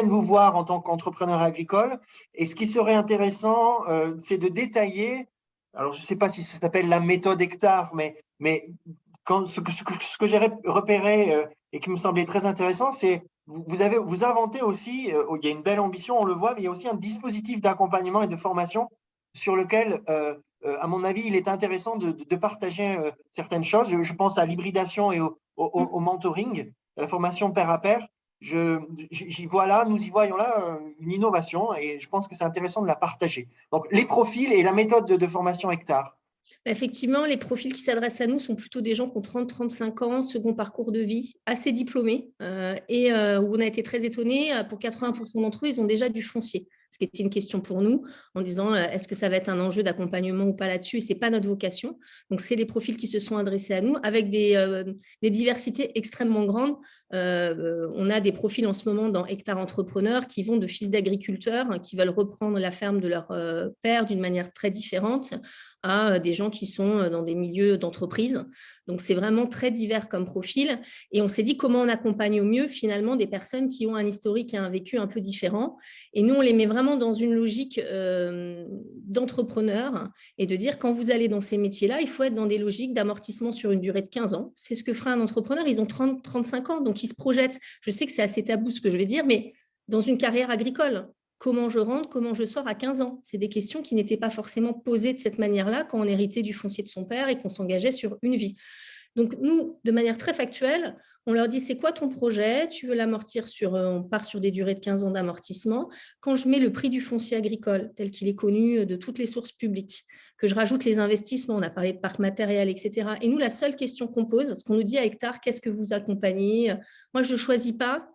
vous voir en tant qu'entrepreneur agricole. Et ce qui serait intéressant, c'est de détailler, alors je ne sais pas si ça s'appelle la méthode Hectare, mais ce que j'ai repéré et qui me semblait très intéressant, c'est vous inventez aussi, il y a une belle ambition, on le voit, mais il y a aussi un dispositif d'accompagnement et de formation sur lequel, à mon avis, il est intéressant de partager certaines choses. Je pense à l'hybridation et au mentoring, à la formation pair à pair. Nous y voyons là une innovation et je pense que c'est intéressant de la partager. Donc, les profils et la méthode de formation Hectare. Effectivement, les profils qui s'adressent à nous sont plutôt des gens qui ont 30-35 ans, second parcours de vie, assez diplômés, où on a été très étonnés, pour 80% d'entre eux, ils ont déjà du foncier, ce qui était une question pour nous, en disant est-ce que ça va être un enjeu d'accompagnement ou pas là-dessus, et ce n'est pas notre vocation. Donc, c'est les profils qui se sont adressés à nous, avec des diversités extrêmement grandes. On a des profils en ce moment dans Hectare Entrepreneurs qui vont de fils d'agriculteurs, qui veulent reprendre la ferme de leur père d'une manière très différente, à des gens qui sont dans des milieux d'entreprise. Donc, c'est vraiment très divers comme profil. Et on s'est dit comment on accompagne au mieux finalement des personnes qui ont un historique et un vécu un peu différent. Et nous, on les met vraiment dans une logique d'entrepreneur et de dire quand vous allez dans ces métiers-là, il faut être dans des logiques d'amortissement sur une durée de 15 ans. C'est ce que fera un entrepreneur. Ils ont 30-35 ans, donc ils se projettent. Je sais que c'est assez tabou ce que je vais dire, mais dans une carrière agricole. Comment je rentre, comment je sors à 15 ans? C'est des questions qui n'étaient pas forcément posées de cette manière-là quand on héritait du foncier de son père et qu'on s'engageait sur une vie. Donc, nous, de manière très factuelle, on leur dit, c'est quoi ton projet? Tu veux l'amortir on part sur des durées de 15 ans d'amortissement. Quand je mets le prix du foncier agricole, tel qu'il est connu de toutes les sources publiques, que je rajoute les investissements, on a parlé de parc matériel, etc. Et nous, la seule question qu'on pose, ce qu'on nous dit à Hectare, qu'est-ce que vous accompagnez? Moi, je ne choisis pas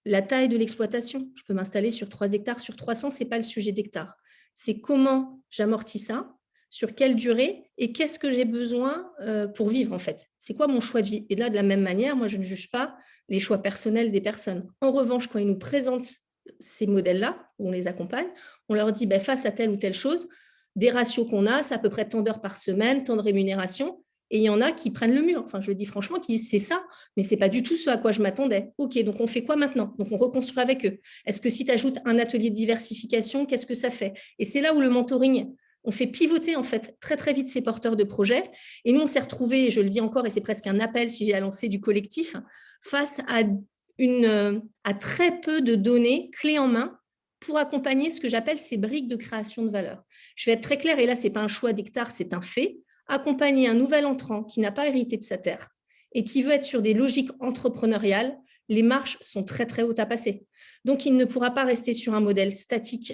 la taille de l'exploitation. Je peux m'installer sur 3 hectares sur 300, ce n'est pas le sujet d'Hectare. c'est comment j'amortis ça, sur quelle durée et qu'est-ce que j'ai besoin pour vivre en fait. C'est quoi mon choix de vie? Et là, de la même manière, moi, je ne juge pas les choix personnels des personnes. En revanche, quand ils nous présentent ces modèles-là, où on les accompagne, on leur dit, face à telle ou telle chose, des ratios qu'on a, c'est à peu près tant d'heures par semaine, tant de rémunération. Et il y en a qui prennent le mur. Enfin, je le dis franchement, qui disent c'est ça, mais ce n'est pas du tout ce à quoi je m'attendais. OK, donc on fait quoi maintenant? Donc on reconstruit avec eux. Est-ce que si tu ajoutes un atelier de diversification, qu'est-ce que ça fait? Et c'est là où le mentoring, on fait pivoter en fait très très vite ces porteurs de projets. Et nous, on s'est retrouvés, je le dis encore, et c'est presque un appel si j'ai à lancer du collectif, face à très peu de données clés en main pour accompagner ce que j'appelle ces briques de création de valeur. Je vais être très claire, et là, ce n'est pas un choix d'hectare, c'est un fait. Accompagner un nouvel entrant qui n'a pas hérité de sa terre et qui veut être sur des logiques entrepreneuriales, les marches sont très, très hautes à passer. Donc, il ne pourra pas rester sur un modèle statique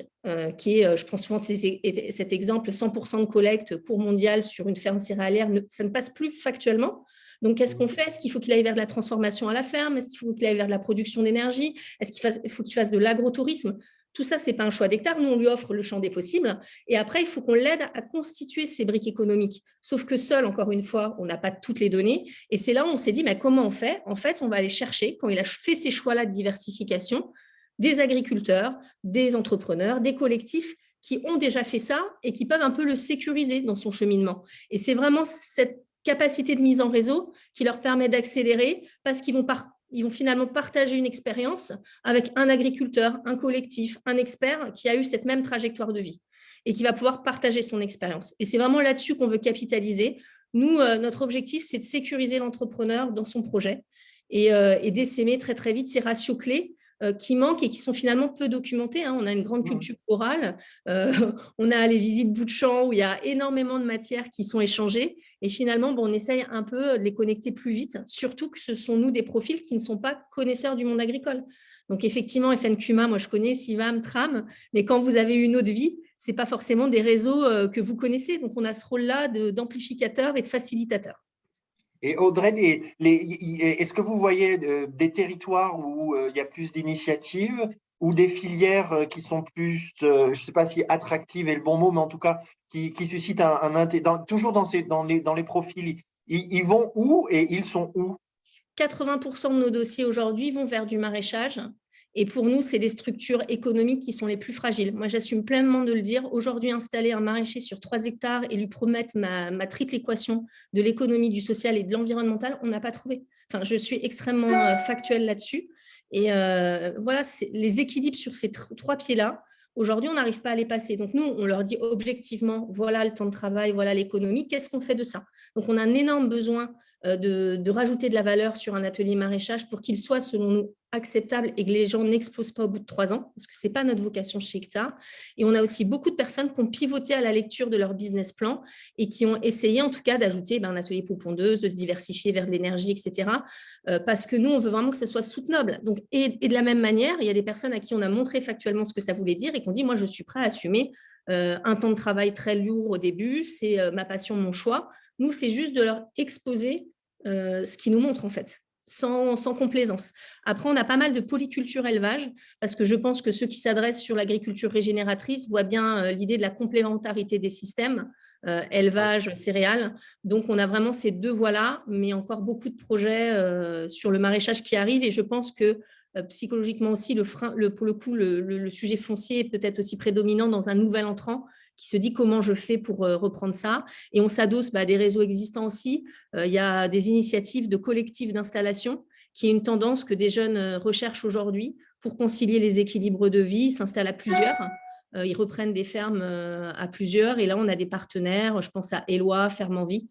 qui est, je prends souvent cet exemple, 100% de collecte pour mondial sur une ferme céréalière, ça ne passe plus factuellement. Donc, qu'est-ce qu'on fait? Est-ce qu'il faut qu'il aille vers de la transformation à la ferme? Est-ce qu'il faut qu'il aille vers de la production d'énergie? Est-ce qu'il faut qu'il fasse de l'agrotourisme? Tout ça, ce n'est pas un choix d'hectare. Nous, on lui offre le champ des possibles. Et après, il faut qu'on l'aide à constituer ces briques économiques. Sauf que seul, encore une fois, on n'a pas toutes les données. Et c'est là où on s'est dit, mais comment on fait? En fait, on va aller chercher, quand il a fait ces choix-là de diversification, des agriculteurs, des entrepreneurs, des collectifs qui ont déjà fait ça et qui peuvent un peu le sécuriser dans son cheminement. Et c'est vraiment cette capacité de mise en réseau qui leur permet d'accélérer parce qu'ils vont finalement partager une expérience avec un agriculteur, un collectif, un expert qui a eu cette même trajectoire de vie et qui va pouvoir partager son expérience. Et c'est vraiment là-dessus qu'on veut capitaliser. Nous, notre objectif, c'est de sécuriser l'entrepreneur dans son projet et d'essaimer très, très vite ces ratios clés qui manquent et qui sont finalement peu documentés. On a une grande culture orale, on a les visites bout de champ où il y a énormément de matières qui sont échangées et finalement, on essaye un peu de les connecter plus vite, surtout que ce sont nous des profils qui ne sont pas connaisseurs du monde agricole. Donc effectivement, FNQMA, moi je connais Sivam, Tram, mais quand vous avez une autre vie, ce n'est pas forcément des réseaux que vous connaissez. Donc on a ce rôle-là d'amplificateur et de facilitateur. Et Audrey, est-ce que vous voyez des territoires où il y a plus d'initiatives ou des filières qui sont plus, je ne sais pas si attractives est le bon mot, mais en tout cas qui suscitent un intérêt, toujours dans les profils, ils vont où et ils sont où? 80% de nos dossiers aujourd'hui vont vers du maraîchage. Et pour nous, c'est des structures économiques qui sont les plus fragiles. Moi, j'assume pleinement de le dire. Aujourd'hui, installer un maraîcher sur 3 hectares et lui promettre ma triple équation de l'économie, du social et de l'environnemental, on n'a pas trouvé. Enfin, je suis extrêmement factuelle là-dessus. Et voilà, les équilibres sur ces 3 pieds-là, aujourd'hui, on n'arrive pas à les passer. Donc, nous, on leur dit objectivement, voilà le temps de travail, voilà l'économie, qu'est-ce qu'on fait de ça? Donc, on a un énorme besoin de rajouter de la valeur sur un atelier maraîchage pour qu'il soit, selon nous, acceptable et que les gens n'explosent pas au bout de 3 ans, parce que ce n'est pas notre vocation chez Hectare. Et on a aussi beaucoup de personnes qui ont pivoté à la lecture de leur business plan et qui ont essayé en tout cas d'ajouter un atelier pour pondeuse, de se diversifier vers de l'énergie, etc. Parce que nous, on veut vraiment que ce soit soutenable. Donc, et de la même manière, il y a des personnes à qui on a montré factuellement ce que ça voulait dire et qui ont dit, moi, je suis prêt à assumer un temps de travail très lourd au début, c'est ma passion, mon choix. Nous, c'est juste de leur exposer ce qu'ils nous montrent en fait, sans complaisance. Après, on a pas mal de polyculture élevage, parce que je pense que ceux qui s'adressent sur l'agriculture régénératrice voient bien l'idée de la complémentarité des systèmes, élevage, céréales. Donc, on a vraiment ces 2 voies-là, mais encore beaucoup de projets sur le maraîchage qui arrivent. Et je pense que psychologiquement aussi, pour le coup, le sujet foncier est peut-être aussi prédominant dans un nouvel entrant qui se dit comment je fais pour reprendre ça. Et on s'adosse à des réseaux existants aussi. Il y a des initiatives de collectifs d'installation qui est une tendance que des jeunes recherchent aujourd'hui pour concilier les équilibres de vie, ils s'installent à plusieurs. Ils reprennent des fermes à plusieurs. Et là, on a des partenaires, je pense à Éloi, Ferme en Vie,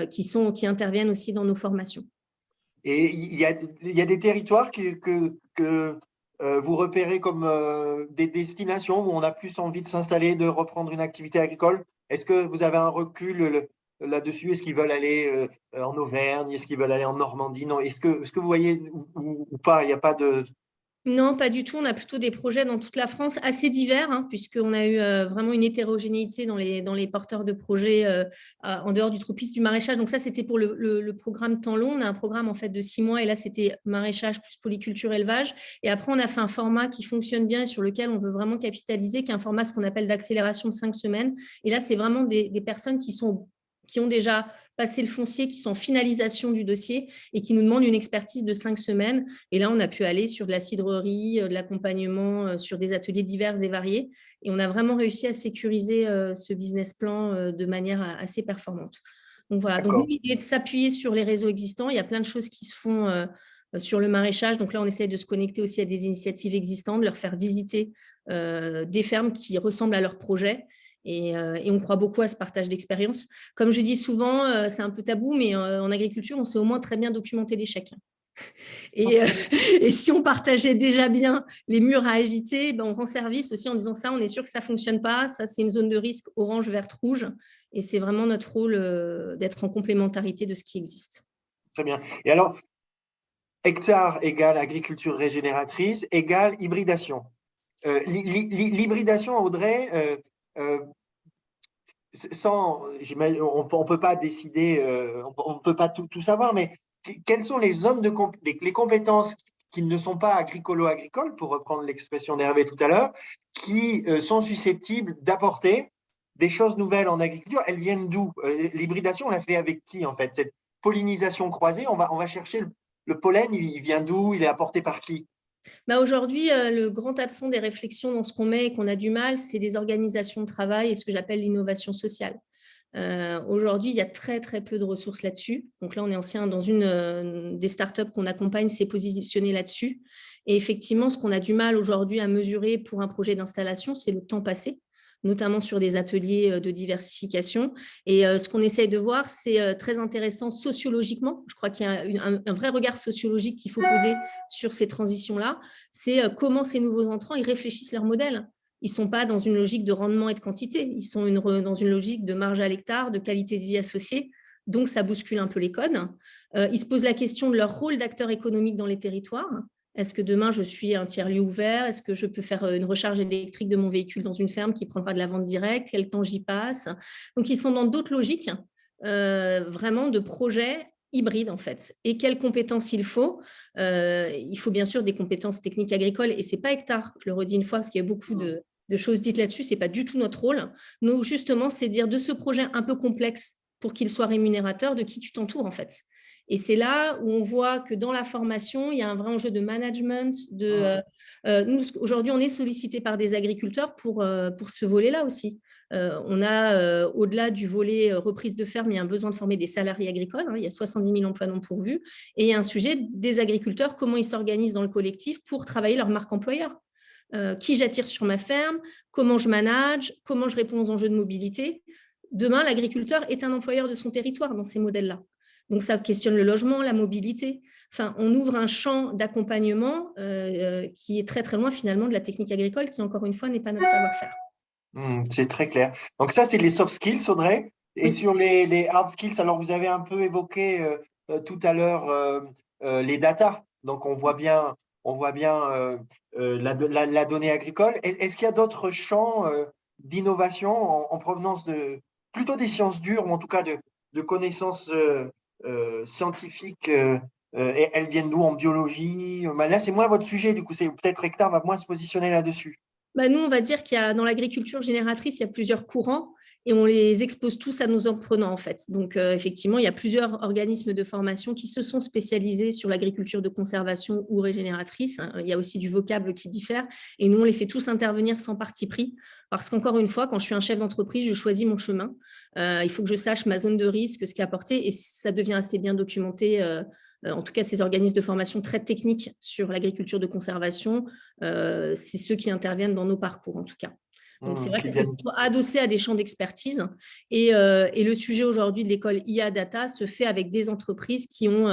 qui interviennent aussi dans nos formations. Et il y a des territoires que vous repérez comme des destinations où on a plus envie de s'installer, de reprendre une activité agricole? Est-ce que vous avez un recul là-dessus? Est-ce qu'ils veulent aller en Auvergne? Est-ce qu'ils veulent aller en Normandie? Non. Est-ce que vous voyez ou pas? Il n'y a pas de… Non, pas du tout. On a plutôt des projets dans toute la France assez divers, hein, puisqu'on a eu vraiment une hétérogénéité dans les porteurs de projets en dehors du tropisme, du maraîchage. Donc ça, c'était pour le programme temps long. On a un programme en fait de 6 mois et là, c'était maraîchage plus polyculture élevage. Et après, on a fait un format qui fonctionne bien et sur lequel on veut vraiment capitaliser, qui est un format ce qu'on appelle d'accélération de 5 semaines. Et là, c'est vraiment des personnes qui ont déjà passé le foncier, qui sont en finalisation du dossier et qui nous demandent une expertise de 5 semaines. Et là, on a pu aller sur de la cidrerie, de l'accompagnement, sur des ateliers divers et variés. Et on a vraiment réussi à sécuriser ce business plan de manière assez performante. Donc voilà, donc l'idée est de s'appuyer sur les réseaux existants. Il y a plein de choses qui se font sur le maraîchage. Donc là, on essaie de se connecter aussi à des initiatives existantes, de leur faire visiter des fermes qui ressemblent à leur projet. Et on croit beaucoup à ce partage d'expérience. Comme je dis souvent, c'est un peu tabou, mais en agriculture, on sait au moins très bien documenter l'échec. Et si on partageait déjà bien les murs à éviter, ben on rend service aussi en disant ça, on est sûr que ça ne fonctionne pas, ça c'est une zone de risque orange, verte, rouge, et c'est vraiment notre rôle d'être en complémentarité de ce qui existe. Très bien. Et alors, hectare égale agriculture régénératrice égale hybridation. L'hybridation, Audrey, on peut pas décider, on peut pas tout savoir, mais quelles sont les zones les compétences qui ne sont pas agricolo-agricoles, pour reprendre l'expression d'Hervé tout à l'heure, qui sont susceptibles d'apporter des choses nouvelles en agriculture? Elles viennent d'où? L'hybridation, on l'a fait avec qui en fait? Cette pollinisation croisée, on va chercher le pollen, il vient d'où? Il est apporté par qui? Bah aujourd'hui, le grand absent des réflexions dans ce qu'on met et qu'on a du mal, c'est des organisations de travail et ce que j'appelle l'innovation sociale. Aujourd'hui, il y a très, très peu de ressources là-dessus. Donc là, on est dans une des startups qu'on accompagne, s'est positionné là-dessus. Et effectivement, ce qu'on a du mal aujourd'hui à mesurer pour un projet d'installation, c'est le temps passé, notamment sur des ateliers de diversification. Et ce qu'on essaye de voir, c'est très intéressant sociologiquement. Je crois qu'il y a un vrai regard sociologique qu'il faut poser sur ces transitions-là. C'est comment ces nouveaux entrants, ils réfléchissent leur modèle. Ils ne sont pas dans une logique de rendement et de quantité. Ils sont dans une logique de marge à l'hectare, de qualité de vie associée. Donc, ça bouscule un peu les codes. Ils se posent la question de leur rôle d'acteur économique dans les territoires. Est-ce que demain, je suis un tiers-lieu ouvert? Est-ce que je peux faire une recharge électrique de mon véhicule dans une ferme qui prendra de la vente directe? Quel temps j'y passe? Donc, ils sont dans d'autres logiques, vraiment de projets hybrides, en fait. Et quelles compétences il faut? Il faut bien sûr des compétences techniques agricoles, et ce n'est pas hectare, je le redis une fois, parce qu'il y a beaucoup de choses dites là-dessus, ce n'est pas du tout notre rôle. Nous, justement, c'est dire de ce projet un peu complexe pour qu'il soit rémunérateur, de qui tu t'entoures, en fait. Et c'est là où on voit que dans la formation, il y a un vrai enjeu de management. Nous, aujourd'hui, on est sollicité par des agriculteurs pour ce volet-là aussi. On a, au-delà du volet reprise de ferme, il y a un besoin de former des salariés agricoles. Il y a 70 000 emplois non pourvus. Et il y a un sujet des agriculteurs, comment ils s'organisent dans le collectif pour travailler leur marque employeur. Qui j'attire sur ma ferme, comment je manage, comment je réponds aux enjeux de mobilité. Demain, l'agriculteur est un employeur de son territoire dans ces modèles-là. Donc, ça questionne le logement, la mobilité. Enfin, on ouvre un champ d'accompagnement qui est très, très loin finalement de la technique agricole qui, encore une fois, n'est pas notre savoir-faire. C'est très clair. Donc ça, c'est les soft skills, Audrey. Et oui. Sur les hard skills, alors vous avez un peu évoqué tout à l'heure les data. Donc on voit bien la donnée agricole. Est-ce qu'il y a d'autres champs d'innovation en provenance plutôt des sciences dures, ou en tout cas de connaissances scientifiques elles viennent d'où en biologie? Là, c'est moins votre sujet, du coup, c'est peut-être Hectare va moins se positionner là-dessus. Nous, on va dire qu'il y a dans l'agriculture génératrice, il y a plusieurs courants et on les expose tous à nos apprenants en fait. Donc, effectivement, il y a plusieurs organismes de formation qui se sont spécialisés sur l'agriculture de conservation ou régénératrice. Il y a aussi du vocable qui diffère et nous, on les fait tous intervenir sans parti pris parce qu'encore une fois, quand je suis un chef d'entreprise, je choisis mon chemin. Il faut que je sache ma zone de risque, ce qui est apporté et ça devient assez bien documenté. En tout cas, ces organismes de formation très techniques sur l'agriculture de conservation, c'est ceux qui interviennent dans nos parcours, en tout cas. Donc, c'est vrai que c'est plutôt adossé à des champs d'expertise. Et le sujet aujourd'hui de l'école IA Data se fait avec des entreprises qui ont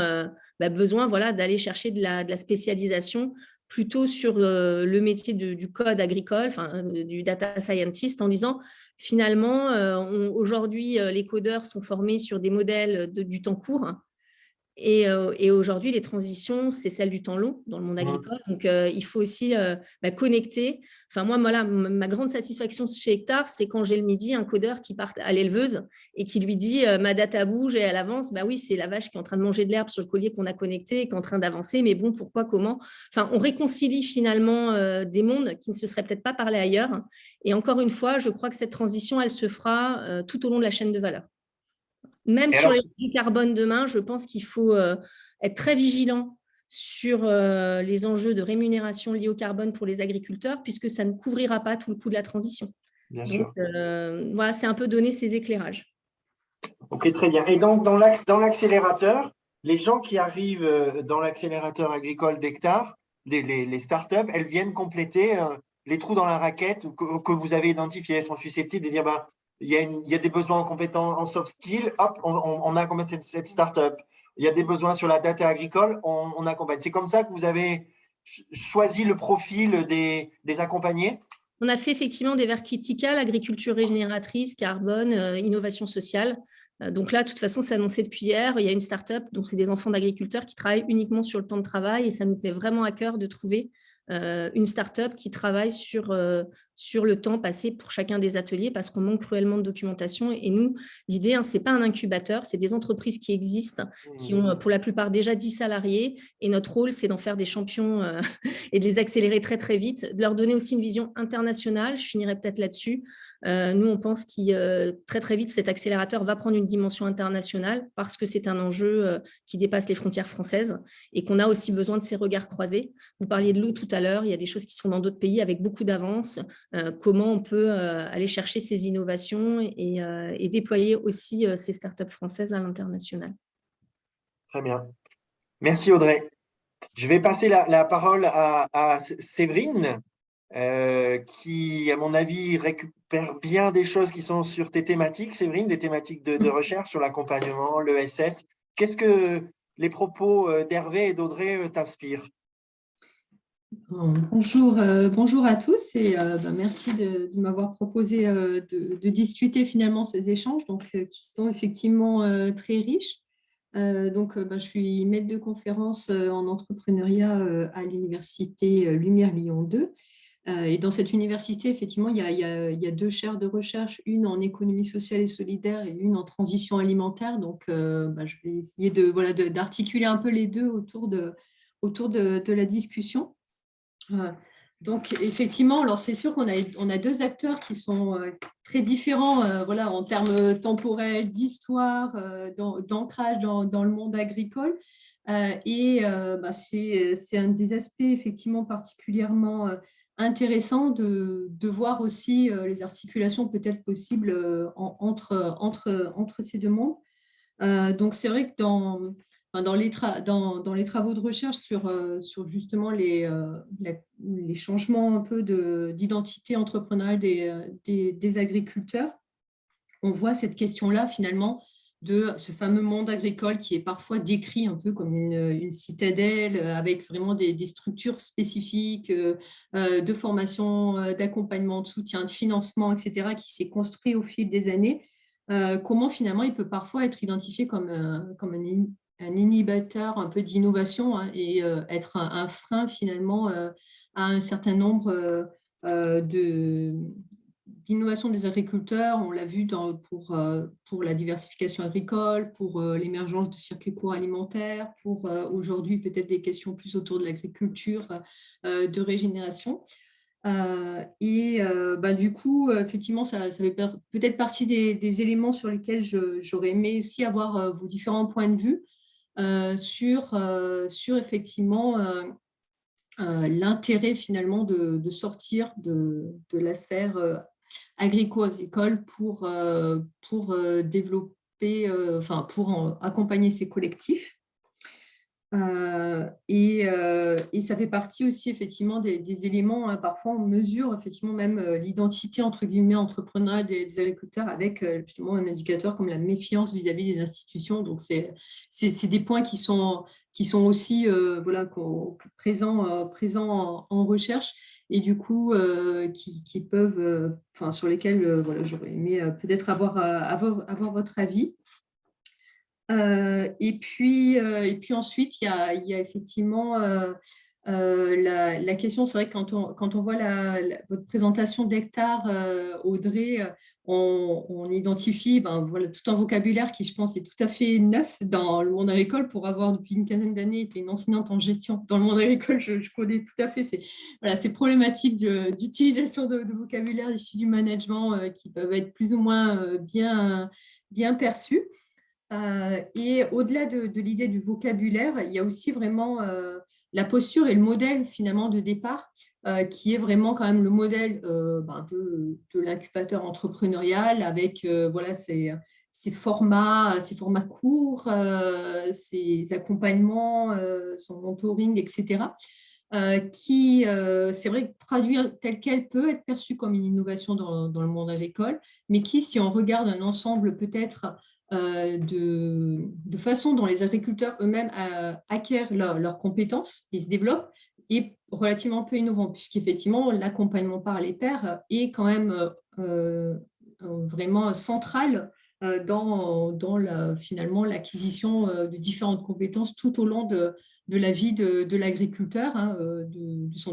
besoin d'aller chercher de la spécialisation plutôt sur le métier du code agricole, du data scientist, en disant finalement, aujourd'hui, les codeurs sont formés sur des modèles du temps court. Et aujourd'hui, les transitions, c'est celle du temps long dans le monde agricole. Donc, il faut aussi connecter. Enfin, moi, voilà, ma grande satisfaction chez Hectare, c'est quand j'ai le midi un codeur qui part à l'éleveuse et qui lui dit ma data bouge et elle avance. Bah oui, c'est la vache qui est en train de manger de l'herbe sur le collier qu'on a connecté et qui est en train d'avancer. Mais bon, pourquoi, comment? Enfin, on réconcilie finalement des mondes qui ne se seraient peut-être pas parlé ailleurs. Et encore une fois, je crois que cette transition, elle se fera tout au long de la chaîne de valeur. Même sur les du carbone demain, je pense qu'il faut être très vigilant sur les enjeux de rémunération liés au carbone pour les agriculteurs, puisque ça ne couvrira pas tout le coût de la transition. Bien Donc, sûr. voilà, c'est un peu donner ces éclairages. Ok, très bien. Et donc, dans l'accélérateur, les gens qui arrivent dans l'accélérateur agricole d'Hectare, les startups, elles viennent compléter les trous dans la raquette que vous avez identifiés. Elles sont susceptibles de dire, bah, il y a des besoins en compétences, en soft skills, hop, on accompagne cette startup. Il y a des besoins sur la data agricole, on accompagne. C'est comme ça que vous avez choisi le profil des accompagnés? On a fait effectivement des verticales, agriculture régénératrice, carbone, innovation sociale. Donc là, de toute façon, c'est annoncé depuis hier. Il y a une start-up, donc c'est des enfants d'agriculteurs qui travaillent uniquement sur le temps de travail et ça nous tenait vraiment à cœur de trouver une start-up qui travaille sur le temps passé pour chacun des ateliers parce qu'on manque cruellement de documentation. Et nous, l'idée, ce n'est pas un incubateur, c'est des entreprises qui existent, qui ont pour la plupart déjà 10 salariés. Et notre rôle, c'est d'en faire des champions et de les accélérer très, très vite, de leur donner aussi une vision internationale. Je finirai peut-être là-dessus. Nous, on pense que très, très vite, cet accélérateur va prendre une dimension internationale parce que c'est un enjeu qui dépasse les frontières françaises et qu'on a aussi besoin de ces regards croisés. Vous parliez de l'eau tout à l'heure, il y a des choses qui se font dans d'autres pays avec beaucoup d'avance. Comment on peut aller chercher ces innovations et déployer aussi ces startups françaises à l'international. Très bien. Merci Audrey. Je vais passer la parole à Séverine, qui, à mon avis, récupère bien des choses qui sont sur tes thématiques, Séverine, des thématiques de recherche sur l'accompagnement, l'ESS. Qu'est-ce que les propos d'Hervé et d'Audrey t'inspirent? Bonjour à tous et merci de m'avoir proposé de discuter finalement ces échanges qui sont effectivement très riches. Je suis maître de conférence en entrepreneuriat à l'université Lumière Lyon 2. Et dans cette université, effectivement, il y a deux chaires de recherche, une en économie sociale et solidaire et une en transition alimentaire. Donc, je vais essayer d'articuler un peu les deux autour de la discussion. Donc, effectivement, alors c'est sûr qu'on a deux acteurs qui sont très différents en termes temporels, d'histoire, d'ancrage dans le monde agricole. C'est un des aspects effectivement particulièrement intéressants de voir aussi les articulations peut-être possibles entre ces deux mondes. Donc, c'est vrai que dans les travaux de recherche sur justement les changements un peu d'identité entrepreneuriale des agriculteurs, on voit cette question-là finalement de ce fameux monde agricole qui est parfois décrit un peu comme une citadelle avec vraiment des structures spécifiques de formation, d'accompagnement, de soutien, de financement, etc., qui s'est construit au fil des années. Comment finalement il peut parfois être identifié comme un inhibiteur un peu d'innovation et être un frein finalement à un certain nombre d'innovation des agriculteurs. On l'a vu pour la diversification agricole, pour l'émergence de circuits courts alimentaires, pour aujourd'hui peut-être des questions plus autour de l'agriculture de régénération. Du coup, effectivement, ça fait peut-être partie des éléments sur lesquels j'aurais aimé aussi avoir vos différents points de vue sur effectivement l'intérêt finalement de sortir de la sphère agricole pour développer, pour accompagner ces collectifs. Ça fait partie aussi effectivement des éléments, parfois on mesure effectivement même l'identité entre guillemets entrepreneuriale des agriculteurs avec justement un indicateur comme la méfiance vis-à-vis des institutions. Donc c'est des points qui sont aussi présents en recherche et du coup qui peuvent, sur lesquels j'aurais aimé peut-être avoir votre avis. Et puis ensuite, il y a effectivement la question. C'est vrai que quand on voit votre présentation d'hectares, Audrey, on identifie voilà, tout un vocabulaire qui, je pense, est tout à fait neuf dans le monde agricole. Pour avoir, depuis une quinzaine d'années, été une enseignante en gestion dans le monde agricole, je connais tout à fait ces problématiques d'utilisation de vocabulaire issu du management qui peuvent être plus ou moins bien perçues. Et au-delà de l'idée du vocabulaire, il y a aussi vraiment la posture et le modèle finalement de départ, qui est vraiment quand même le modèle de l'incubateur entrepreneurial avec voilà, ces formats courts, ces accompagnements, son mentoring, etc. Qui, c'est vrai, traduit tel quel peut être perçu comme une innovation dans le monde agricole, mais qui, si on regarde un ensemble peut-être de façon dont les agriculteurs eux-mêmes acquièrent leurs compétences et se développent, est relativement peu innovant, puisqu'effectivement, l'accompagnement par les pairs est quand même vraiment central finalement l'acquisition de différentes compétences tout au long de la vie de l'agriculteur, hein, de se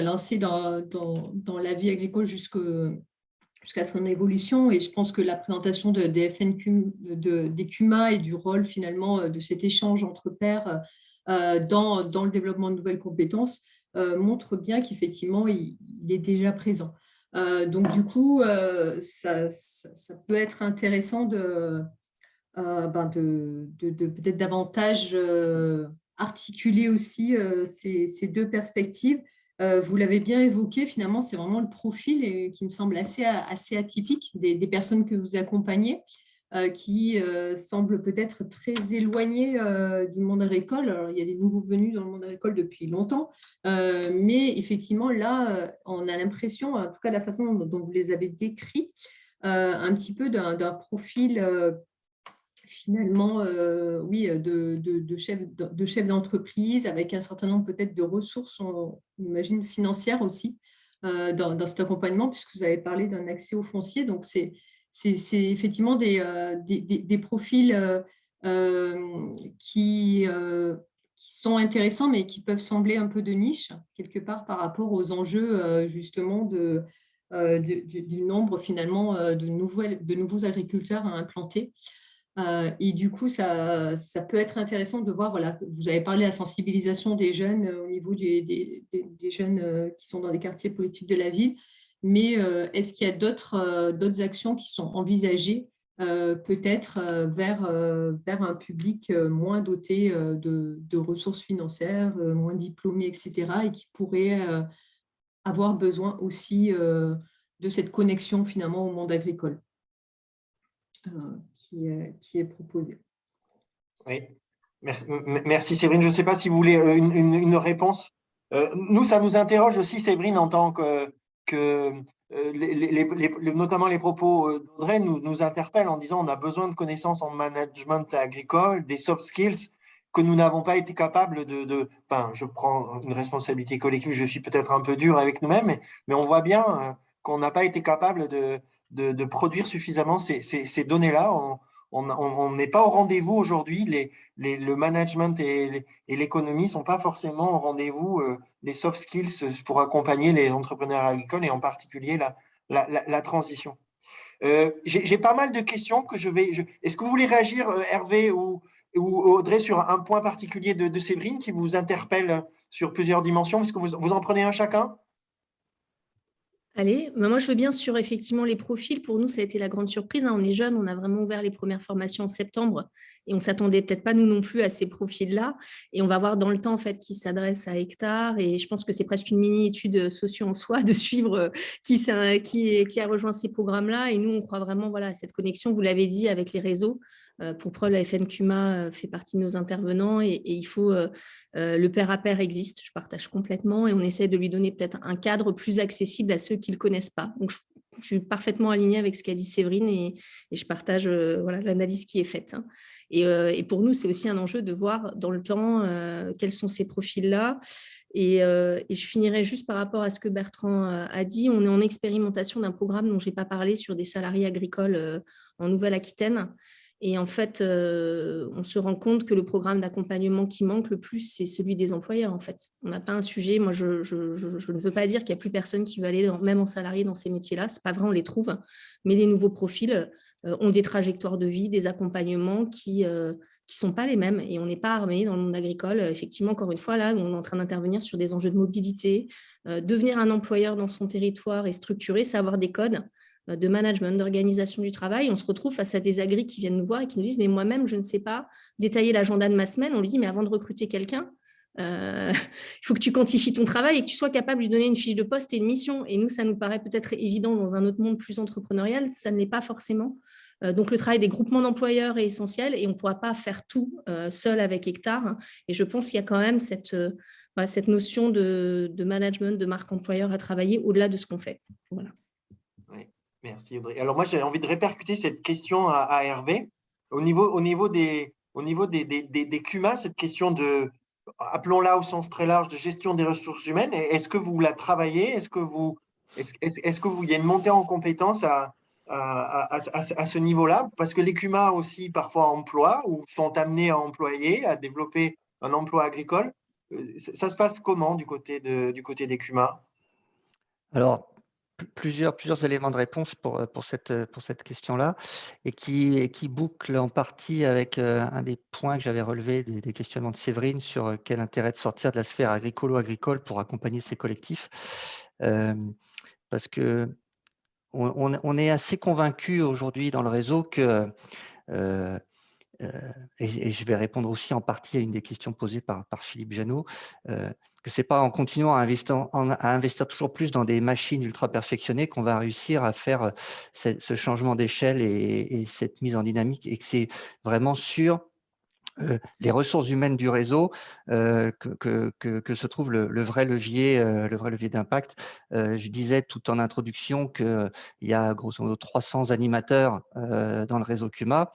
lancer dans la vie agricole jusqu'à son évolution. Et je pense que la présentation des FNQ, des CUMA et du rôle finalement de cet échange entre pairs dans le développement de nouvelles compétences montre bien qu'effectivement, il est déjà présent. Donc, du coup, ça peut être intéressant de peut-être davantage articuler aussi ces deux perspectives. Vous l'avez bien évoqué, finalement, c'est vraiment le profil qui me semble assez atypique des personnes que vous accompagnez, qui semblent peut-être très éloignées du monde agricole. Alors, il y a des nouveaux venus dans le monde agricole depuis longtemps, mais effectivement, là, on a l'impression, en tout cas de la façon dont vous les avez décrits, un petit peu d'un profil finalement, oui, de chef d'entreprise, avec un certain nombre peut-être de ressources, on imagine financières aussi, dans cet accompagnement, puisque vous avez parlé d'un accès au foncier. Donc, c'est effectivement des profils qui sont intéressants, mais qui peuvent sembler un peu de niche, quelque part, par rapport aux enjeux, justement, du nombre, finalement, de nouveaux agriculteurs à implanter. Et du coup, ça peut être intéressant de voir, voilà, vous avez parlé de la sensibilisation des jeunes au niveau des jeunes qui sont dans des quartiers politiques de la ville, mais est-ce qu'il y a d'autres actions qui sont envisagées peut-être vers un public moins doté de ressources financières, moins diplômé, etc., et qui pourrait avoir besoin aussi de cette connexion finalement au monde agricole qui est proposé. Oui, merci Séverine. Je ne sais pas si vous voulez une réponse. Nous, ça nous interroge aussi, Séverine, en tant que notamment les propos d'Audrey nous interpellent en disant on a besoin de connaissances en management agricole, des soft skills que nous n'avons pas été capables je prends une responsabilité collective, je suis peut-être un peu dur avec nous-mêmes, mais on voit bien qu'on n'a pas été capable de produire suffisamment ces données-là. On n'est pas au rendez-vous aujourd'hui. Le management et l'économie ne sont pas forcément au rendez-vous des soft skills pour accompagner les entrepreneurs agricoles et en particulier la transition. J'ai pas mal de questions que Est-ce que vous voulez réagir, Hervé ou Audrey, sur un point particulier de Séverine qui vous interpelle sur plusieurs dimensions? Est-ce que vous en prenez un chacun? Allez, moi je veux bien sur effectivement les profils. Pour nous, ça a été la grande surprise, hein. On est jeunes, on a vraiment ouvert les premières formations en septembre et on ne s'attendait peut-être pas nous non plus à ces profils-là. Et on va voir dans le temps en fait qui s'adresse à hectares. Et je pense que c'est presque une mini-étude socio en soi de suivre qui a rejoint ces programmes-là. Et nous, on croit vraiment à cette connexion, vous l'avez dit, avec les réseaux. Pour preuve, la FNCUMA fait partie de nos intervenants et il faut… le pair à pair existe, je partage complètement, et on essaie de lui donner peut-être un cadre plus accessible à ceux qui ne le connaissent pas. Donc, je suis parfaitement alignée avec ce qu'a dit Séverine et je partage l'analyse qui est faite. Et pour nous, c'est aussi un enjeu de voir dans le temps quels sont ces profils-là. Et je finirai juste par rapport à ce que Bertrand a dit. On est en expérimentation d'un programme dont je n'ai pas parlé sur des salariés agricoles en Nouvelle-Aquitaine. Et en fait, on se rend compte que le programme d'accompagnement qui manque le plus, c'est celui des employeurs, en fait. On n'a pas un sujet, moi, je ne veux pas dire qu'il n'y a plus personne qui veut aller, même en salarié, dans ces métiers-là. Ce n'est pas vrai, on les trouve. Mais les nouveaux profils ont des trajectoires de vie, des accompagnements qui sont pas les mêmes. Et on n'est pas armé dans le monde agricole. Effectivement, encore une fois, là, on est en train d'intervenir sur des enjeux de mobilité, devenir un employeur dans son territoire et structurer, savoir des codes de management, d'organisation du travail. On se retrouve face à des agris qui viennent nous voir et qui nous disent « mais moi-même, je ne sais pas détailler l'agenda de ma semaine ». On lui dit « mais avant de recruter quelqu'un, il faut que tu quantifies ton travail et que tu sois capable de lui donner une fiche de poste et une mission ». Et nous, ça nous paraît peut-être évident dans un autre monde plus entrepreneurial, ça ne l'est pas forcément. Donc, le travail des groupements d'employeurs est essentiel et on ne pourra pas faire tout seul avec Hectare. Et je pense qu'il y a quand même cette notion de management, de marque employeur à travailler au-delà de ce qu'on fait. Voilà. Merci Audrey. Alors moi, j'ai envie de répercuter cette question à Hervé. Au niveau des CUMA, cette question de, appelons-la au sens très large, de gestion des ressources humaines, est-ce que vous la travaillez? Est-ce que vous y a une montée en compétence à ce niveau-là? Parce que les CUMA aussi parfois emploient ou sont amenés à employer, à développer un emploi agricole. Ça se passe comment du côté des CUMA? Alors, plusieurs éléments de réponse pour cette question-là et qui boucle en partie avec un des points que j'avais relevé des questionnements de Séverine sur quel intérêt de sortir de la sphère agricolo-agricole pour accompagner ces collectifs. Parce que on est assez convaincu aujourd'hui dans le réseau que et je vais répondre aussi en partie à une des questions posées par Philippe Janot, que ce n'est pas en continuant à investir toujours plus dans des machines ultra perfectionnées qu'on va réussir à faire ce changement d'échelle et cette mise en dynamique, et que c'est vraiment sur les ressources humaines du réseau que se trouve le vrai levier d'impact. Je disais tout en introduction qu'il y a grosso modo 300 animateurs dans le réseau CUMA.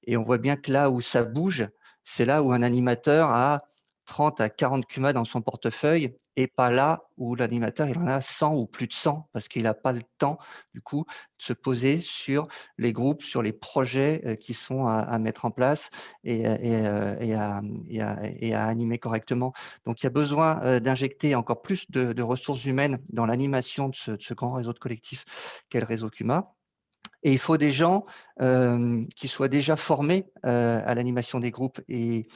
Et on voit bien que là où ça bouge, c'est là où un animateur a 30 à 40 CUMA dans son portefeuille et pas là où l'animateur il en a 100 ou plus de 100 parce qu'il n'a pas le temps du coup de se poser sur les groupes, sur les projets qui sont à mettre en place et à animer correctement. Donc il y a besoin d'injecter encore plus de ressources humaines dans l'animation de ce grand réseau de collectifs qu'est le réseau CUMA. Et il faut des gens qui soient déjà formés à l'animation des groupes. Et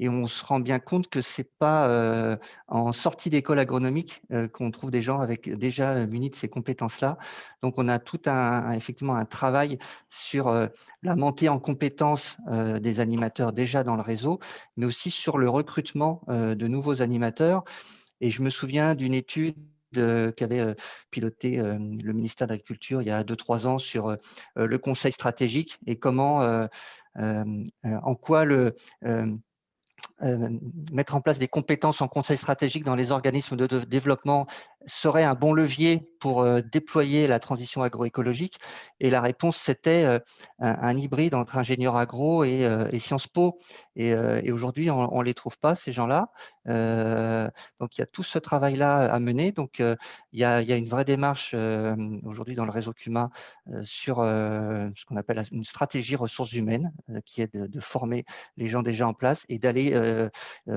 on se rend bien compte que ce n'est pas en sortie d'école agronomique qu'on trouve des gens avec déjà munis de ces compétences-là. Donc, on a effectivement un travail sur la montée en compétences des animateurs déjà dans le réseau, mais aussi sur le recrutement de nouveaux animateurs. Et je me souviens d'une étude qu'avait piloté le ministère de l'Agriculture il y a 2-3 ans sur le conseil stratégique et comment, en quoi mettre en place des compétences en conseil stratégique dans les organismes de développement serait un bon levier pour déployer la transition agroécologique. Et la réponse, c'était un hybride entre ingénieur agro et Sciences Po. Et aujourd'hui, on ne les trouve pas, ces gens-là. Donc, il y a tout ce travail-là à mener. Donc, il y a une vraie démarche aujourd'hui dans le réseau CUMA sur ce qu'on appelle une stratégie ressources humaines, qui est de former les gens déjà en place et d'aller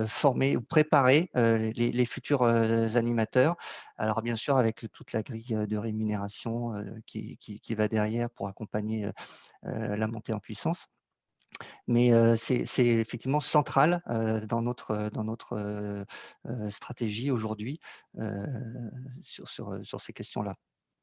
former ou préparer les futurs animateurs. Alors, bien sûr, avec toute la grille de rémunération qui va derrière pour accompagner la montée en puissance. Mais c'est effectivement central dans notre stratégie aujourd'hui sur ces questions-là.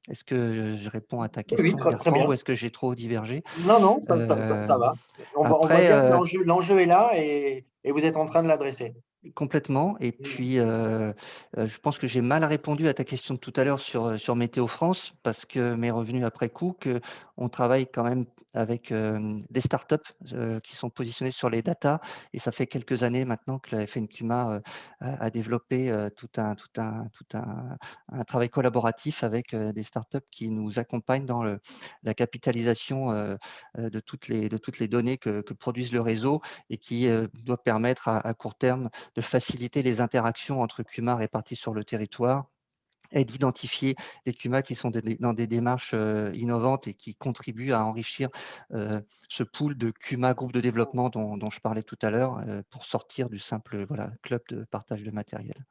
Est-ce que je réponds à ta Oui, question, très Bertrand, bien. ou est-ce que j'ai trop divergé? Non, ça va. On voit Après, bien que l'enjeu est là et vous êtes en train de l'adresser. complètement. Et puis, je pense que j'ai mal répondu à ta question de tout à l'heure sur Météo France, parce que m'est revenu après coup qu'on travaille quand même avec des startups qui sont positionnées sur les data. Et ça fait quelques années maintenant que la FNCUMA a développé tout un travail collaboratif avec des startups qui nous accompagnent dans la capitalisation de toutes les données que produisent le réseau et qui doit permettre à court terme de faciliter les interactions entre CUMA répartis sur le territoire et d'identifier les CUMA qui sont dans des démarches innovantes et qui contribuent à enrichir ce pool de CUMA, groupe de développement dont je parlais tout à l'heure, pour sortir du simple club de partage de matériel.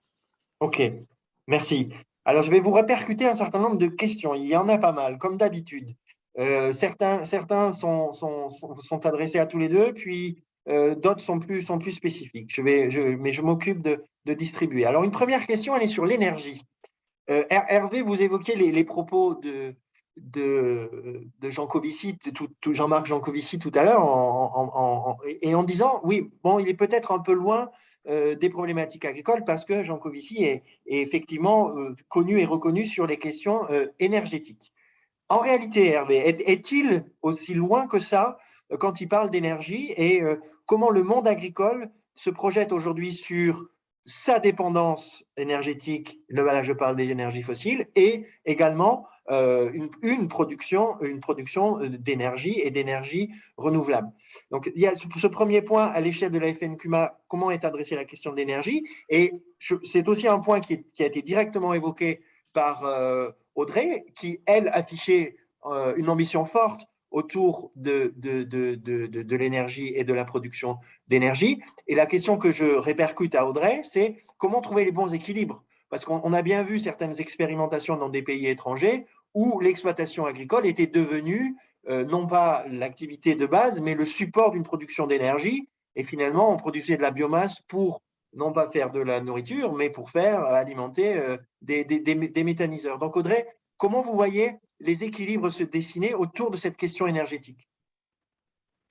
OK, merci. Alors, je vais vous répercuter un certain nombre de questions. Il y en a pas mal, comme d'habitude. Certains sont adressés à tous les deux, puis d'autres sont plus spécifiques. Mais je m'occupe de distribuer. Alors, une première question, elle est sur l'énergie. Hervé, vous évoquiez les propos de Jancovici, Jean-Marc Jancovici tout à l'heure, en disant, oui, bon, il est peut-être un peu loin des problématiques agricoles parce que Jancovici est effectivement connu et reconnu sur les questions énergétiques. En réalité, Hervé, est-il aussi loin que ça quand il parle d'énergie et comment le monde agricole se projette aujourd'hui sur sa dépendance énergétique, là je parle des énergies fossiles, et également une production d'énergie et d'énergie renouvelable. Donc, il y a ce premier point à l'échelle de la FNCUMA, comment est adressée la question de l'énergie, et c'est aussi un point qui a été directement évoqué par Audrey, qui, elle, affichait une ambition forte autour de l'énergie et de la production d'énergie. Et la question que je répercute à Audrey, c'est comment trouver les bons équilibres? Parce qu'on a bien vu certaines expérimentations dans des pays étrangers où l'exploitation agricole était devenue non pas l'activité de base, mais le support d'une production d'énergie. Et finalement, on produisait de la biomasse pour non pas faire de la nourriture, mais pour faire alimenter des méthaniseurs. Donc Audrey, comment vous voyez les équilibres se dessiner autour de cette question énergétique?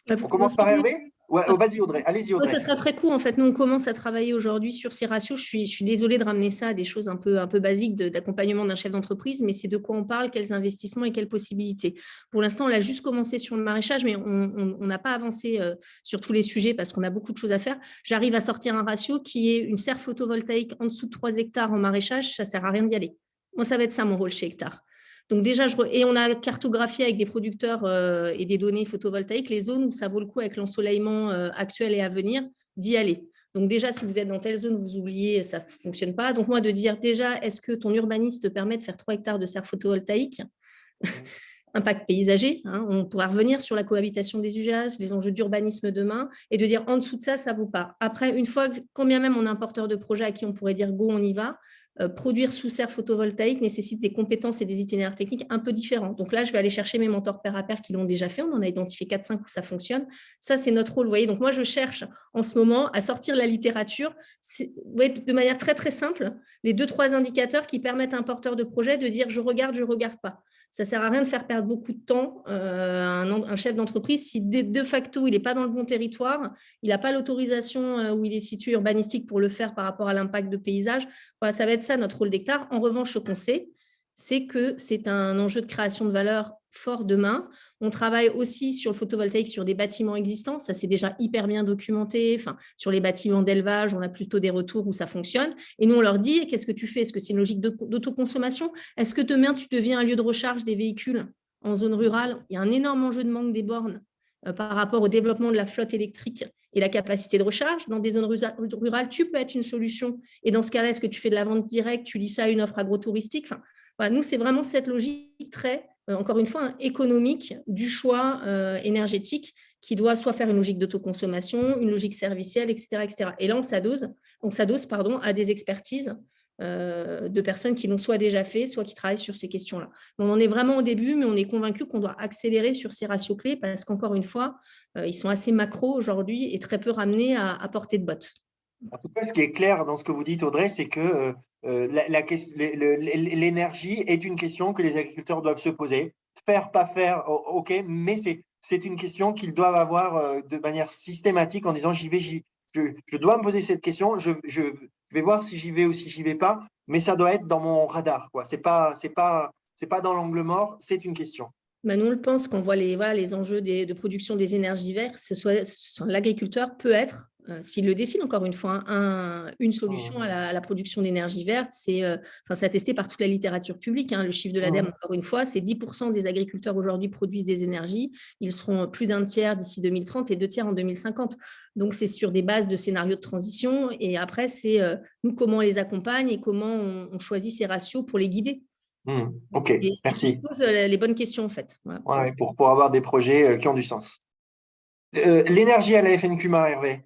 On commence par Hervé? Ouais, vas-y Audrey, allez-y Audrey. Ça sera très court en fait. Nous, on commence à travailler aujourd'hui sur ces ratios. Je suis désolée de ramener ça à des choses un peu basiques d'accompagnement d'un chef d'entreprise, mais c'est de quoi on parle, quels investissements et quelles possibilités. Pour l'instant, on a juste commencé sur le maraîchage, mais on n'a pas avancé sur tous les sujets parce qu'on a beaucoup de choses à faire. J'arrive à sortir un ratio qui est une serre photovoltaïque en dessous de 3 hectares en maraîchage. Ça ne sert à rien d'y aller. Moi, ça va être ça mon rôle chez Hectare. Donc déjà, et on a cartographié avec des producteurs et des données photovoltaïques les zones où ça vaut le coup avec l'ensoleillement actuel et à venir d'y aller. Donc déjà, si vous êtes dans telle zone, vous oubliez, ça ne fonctionne pas. Donc moi, de dire déjà, est-ce que ton urbanisme te permet de faire 3 hectares de serre photovoltaïque? Impact paysager, hein, on pourra revenir sur la cohabitation des usages, les enjeux d'urbanisme demain, et de dire en dessous de ça, ça vaut pas. Après, une fois, quand bien même on a un porteur de projet à qui on pourrait dire go, on y va, produire sous serre photovoltaïque nécessite des compétences et des itinéraires techniques un peu différents. Donc là, je vais aller chercher mes mentors pair à pair qui l'ont déjà fait. On en a identifié 4-5 où ça fonctionne. Ça, c'est notre rôle. Vous voyez, donc moi, je cherche en ce moment à sortir la littérature de manière très, très simple, les 2-3 indicateurs qui permettent à un porteur de projet de dire je regarde pas. Ça ne sert à rien de faire perdre beaucoup de temps à un chef d'entreprise si de facto, il n'est pas dans le bon territoire, il n'a pas l'autorisation où il est situé urbanistique pour le faire par rapport à l'impact de paysage. Voilà, ça va être ça notre rôle d'Hectare. En revanche, ce qu'on sait, c'est que c'est un enjeu de création de valeur fort demain. On travaille aussi sur le photovoltaïque sur des bâtiments existants. Ça, c'est déjà hyper bien documenté. Enfin, sur les bâtiments d'élevage, on a plutôt des retours où ça fonctionne. Et nous, on leur dit, qu'est-ce que tu fais? Est-ce que c'est une logique d'autoconsommation? Est-ce que demain, tu deviens un lieu de recharge des véhicules en zone rurale? Il y a un énorme enjeu de manque des bornes par rapport au développement de la flotte électrique et la capacité de recharge. Dans des zones rurales, tu peux être une solution. Et dans ce cas-là, est-ce que tu fais de la vente directe? Tu lis ça à une offre agrotouristique? Enfin, voilà, nous, c'est vraiment cette logique très, encore une fois, économique du choix énergétique qui doit soit faire une logique d'autoconsommation, une logique servicielle, etc., etc. Et là, on s'adosse à des expertises de personnes qui l'ont soit déjà fait, soit qui travaillent sur ces questions-là. On en est vraiment au début, mais on est convaincu qu'on doit accélérer sur ces ratios clés parce qu'encore une fois, ils sont assez macro aujourd'hui et très peu ramenés à portée de botte. En tout cas, ce qui est clair dans ce que vous dites, Audrey, c'est que l'énergie est une question que les agriculteurs doivent se poser. Faire, pas faire, OK, mais c'est une question qu'ils doivent avoir de manière systématique en disant je dois me poser cette question, je vais voir si j'y vais ou si j'y vais pas, mais ça doit être dans mon radar, quoi. C'est pas dans l'angle mort, c'est une question. Nous, on le pense, qu'on voit les enjeux de production des énergies vertes, l'agriculteur peut être s'ils le décident, encore une fois, une solution à la production d'énergie verte. C'est attesté par toute la littérature publique. Le chiffre de l'ADEME, encore une fois, c'est 10% des agriculteurs aujourd'hui produisent des énergies. Ils seront plus d'un tiers d'ici 2030 et 2 tiers en 2050. Donc, c'est sur des bases de scénarios de transition. Et après, c'est nous, comment on les accompagne et comment on choisit ces ratios pour les guider. Ok, Et merci. ils se posent les bonnes questions, en fait. Voilà. Ouais, pour avoir des projets qui ont du sens. L'énergie à la FNQMA, Hervé?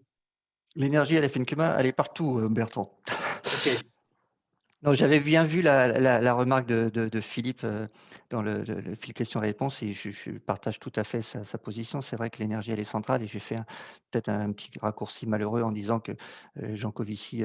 L'énergie à la FNQMA, elle est partout, Bertrand. Ok. Non, j'avais bien vu la remarque de Philippe dans le fil questions-réponses et je partage tout à fait sa position. C'est vrai que l'énergie, elle est centrale et j'ai fait peut-être un petit raccourci malheureux en disant que Jean Covici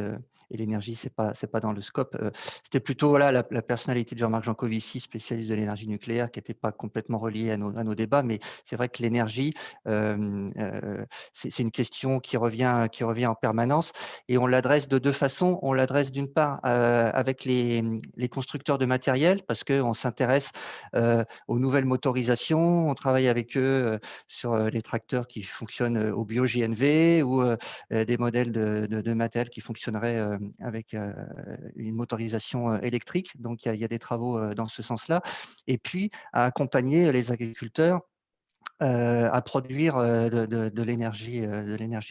et l'énergie, c'est pas dans le scope. C'était plutôt voilà, la personnalité de Jean-Marc Jancovici, spécialiste de l'énergie nucléaire, qui n'était pas complètement reliée à nos débats, mais c'est vrai que l'énergie, c'est une question qui revient en permanence et on l'adresse de deux façons. On l'adresse d'une part avec les constructeurs de matériel parce qu'on s'intéresse aux nouvelles motorisations, on travaille avec eux sur les tracteurs qui fonctionnent au bio-GNV ou des modèles de matériel qui fonctionneraient avec une motorisation électrique. Donc, il y a des travaux dans ce sens-là. Et puis, à accompagner les agriculteurs à produire de l'énergie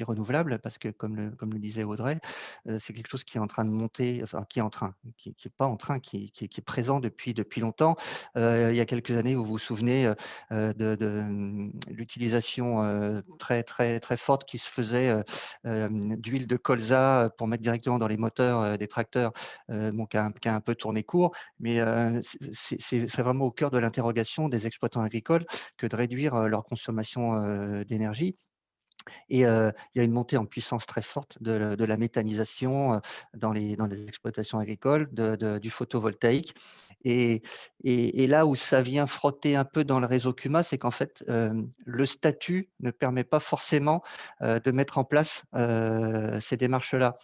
renouvelable parce que comme le disait Audrey, c'est quelque chose qui est en train de monter, enfin qui est pas en train, qui est présent depuis longtemps. Il y a quelques années, vous vous souvenez de l'utilisation très forte qui se faisait d'huile de colza pour mettre directement dans les moteurs des tracteurs, qui a un peu tourné court, mais c'est vraiment au cœur de l'interrogation des exploitants agricoles que de réduire leur consommation d'énergie. Et il y a une montée en puissance très forte de la méthanisation dans les exploitations agricoles, du photovoltaïque. Et là où ça vient frotter un peu dans le réseau CUMA, c'est qu'en fait, le statut ne permet pas forcément de mettre en place ces démarches-là,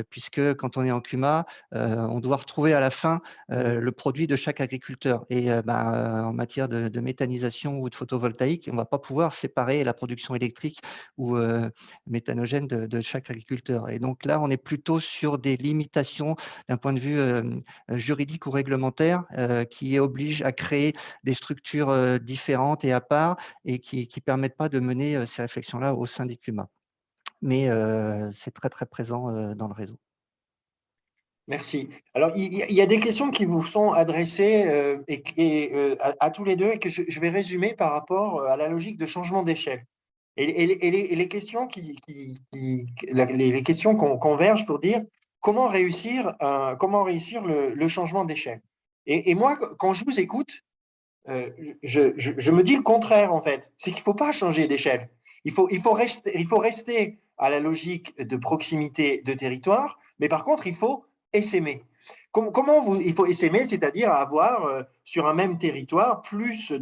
puisque quand on est en CUMA, on doit retrouver à la fin le produit de chaque agriculteur. Et en matière de méthanisation ou de photovoltaïque, on ne va pas pouvoir séparer la production électrique ou méthanogène de chaque agriculteur. Et donc là, on est plutôt sur des limitations d'un point de vue juridique ou réglementaire qui obligent à créer des structures différentes et à part et qui ne permettent pas de mener ces réflexions-là au sein des CUMA. Mais c'est très présent dans le réseau. Merci. Alors, il y a des questions qui vous sont adressées à tous les deux et que je vais résumer par rapport à la logique de changement d'échelle. Et les questions les questions convergent pour dire comment réussir le changement d'échelle. Et moi, quand je vous écoute, je me dis le contraire en fait. C'est qu'il ne faut pas changer d'échelle. Il faut rester à la logique de proximité de territoire, mais par contre, il faut essaimer. Il faut essaimer, c'est-à-dire avoir sur un même territoire plus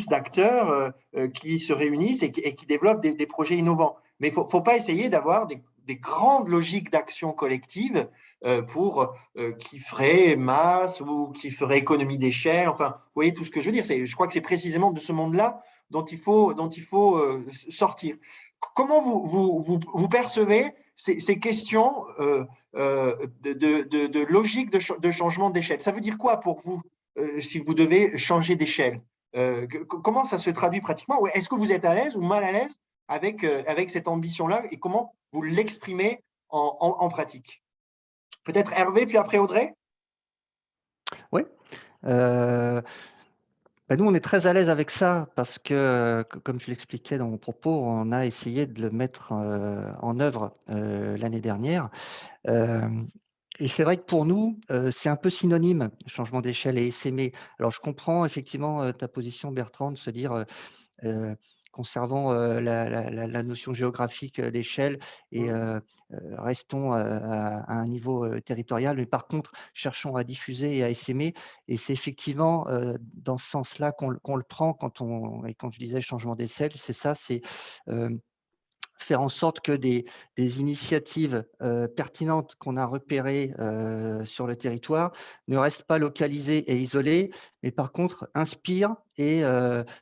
d'acteurs qui se réunissent et qui développent des projets innovants. Mais il ne faut pas essayer d'avoir des grandes logiques d'action collective qui ferait masse ou qui ferait économie d'échelle. Enfin, vous voyez tout ce que je veux dire. Je crois que c'est précisément de ce monde-là dont il faut sortir. Comment vous percevez ces questions de logique de changement d'échelle? Ça veut dire quoi pour vous si vous devez changer d'échelle? Comment ça se traduit pratiquement? Est-ce que vous êtes à l'aise ou mal à l'aise avec cette ambition-là et comment vous l'exprimez en pratique? Peut-être Hervé, puis après Audrey? Oui. Nous, on est très à l'aise avec ça parce que, comme je l'expliquais dans mon propos, on a essayé de le mettre en œuvre l'année dernière. Et c'est vrai que pour nous, c'est un peu synonyme, changement d'échelle et essaimer. Alors, je comprends effectivement ta position, Bertrand, de se dire conservons la notion géographique d'échelle et restons à un niveau territorial. Mais par contre, cherchons à diffuser et à essaimer. Et c'est effectivement dans ce sens-là qu'on le prend quand je disais changement d'échelle, c'est ça, c'est faire en sorte que des initiatives pertinentes qu'on a repérées sur le territoire ne restent pas localisées et isolées, mais par contre inspirent et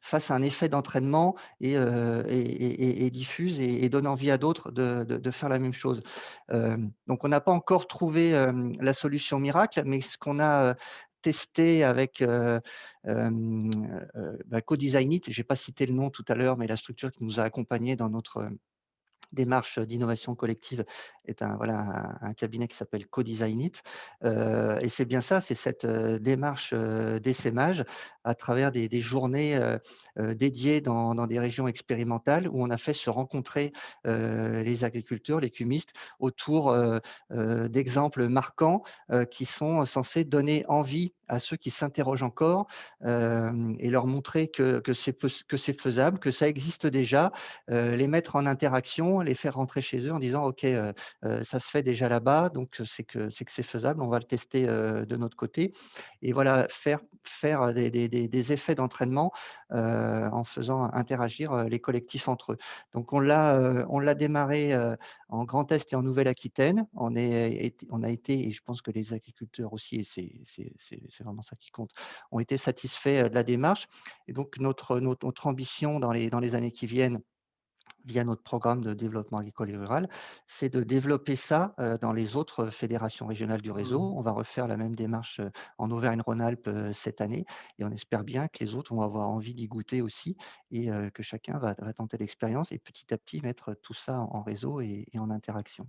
fassent un effet d'entraînement et diffusent et donnent envie à d'autres de faire la même chose. Donc on n'a pas encore trouvé la solution miracle, mais ce qu'on a testé avec Co-Designit, je n'ai pas cité le nom tout à l'heure, mais la structure qui nous a accompagnés dans notre démarche d'innovation collective est un cabinet qui s'appelle Co-Designit. Et c'est bien ça, c'est cette démarche d'essaimage à travers des journées dédiées dans des régions expérimentales où on a fait se rencontrer les agriculteurs, les cumistes, autour d'exemples marquants qui sont censés donner envie à ceux qui s'interrogent encore et leur montrer que c'est faisable, que ça existe déjà, les mettre en interaction, les faire rentrer chez eux en disant OK, ça se fait déjà là-bas, donc c'est que c'est faisable, on va le tester de notre côté. Et voilà, faire des effets d'entraînement en faisant interagir les collectifs entre eux. Donc on l'a démarré en Grand Est et en Nouvelle-Aquitaine. On a été, et je pense que les agriculteurs aussi, et c'est vraiment ça qui compte, ont été satisfaits de la démarche. Et donc notre ambition dans les années qui viennent, via notre programme de développement agricole et rural, c'est de développer ça dans les autres fédérations régionales du réseau. On va refaire la même démarche en Auvergne-Rhône-Alpes cette année et on espère bien que les autres vont avoir envie d'y goûter aussi et que chacun va tenter l'expérience et petit à petit mettre tout ça en réseau et en interaction.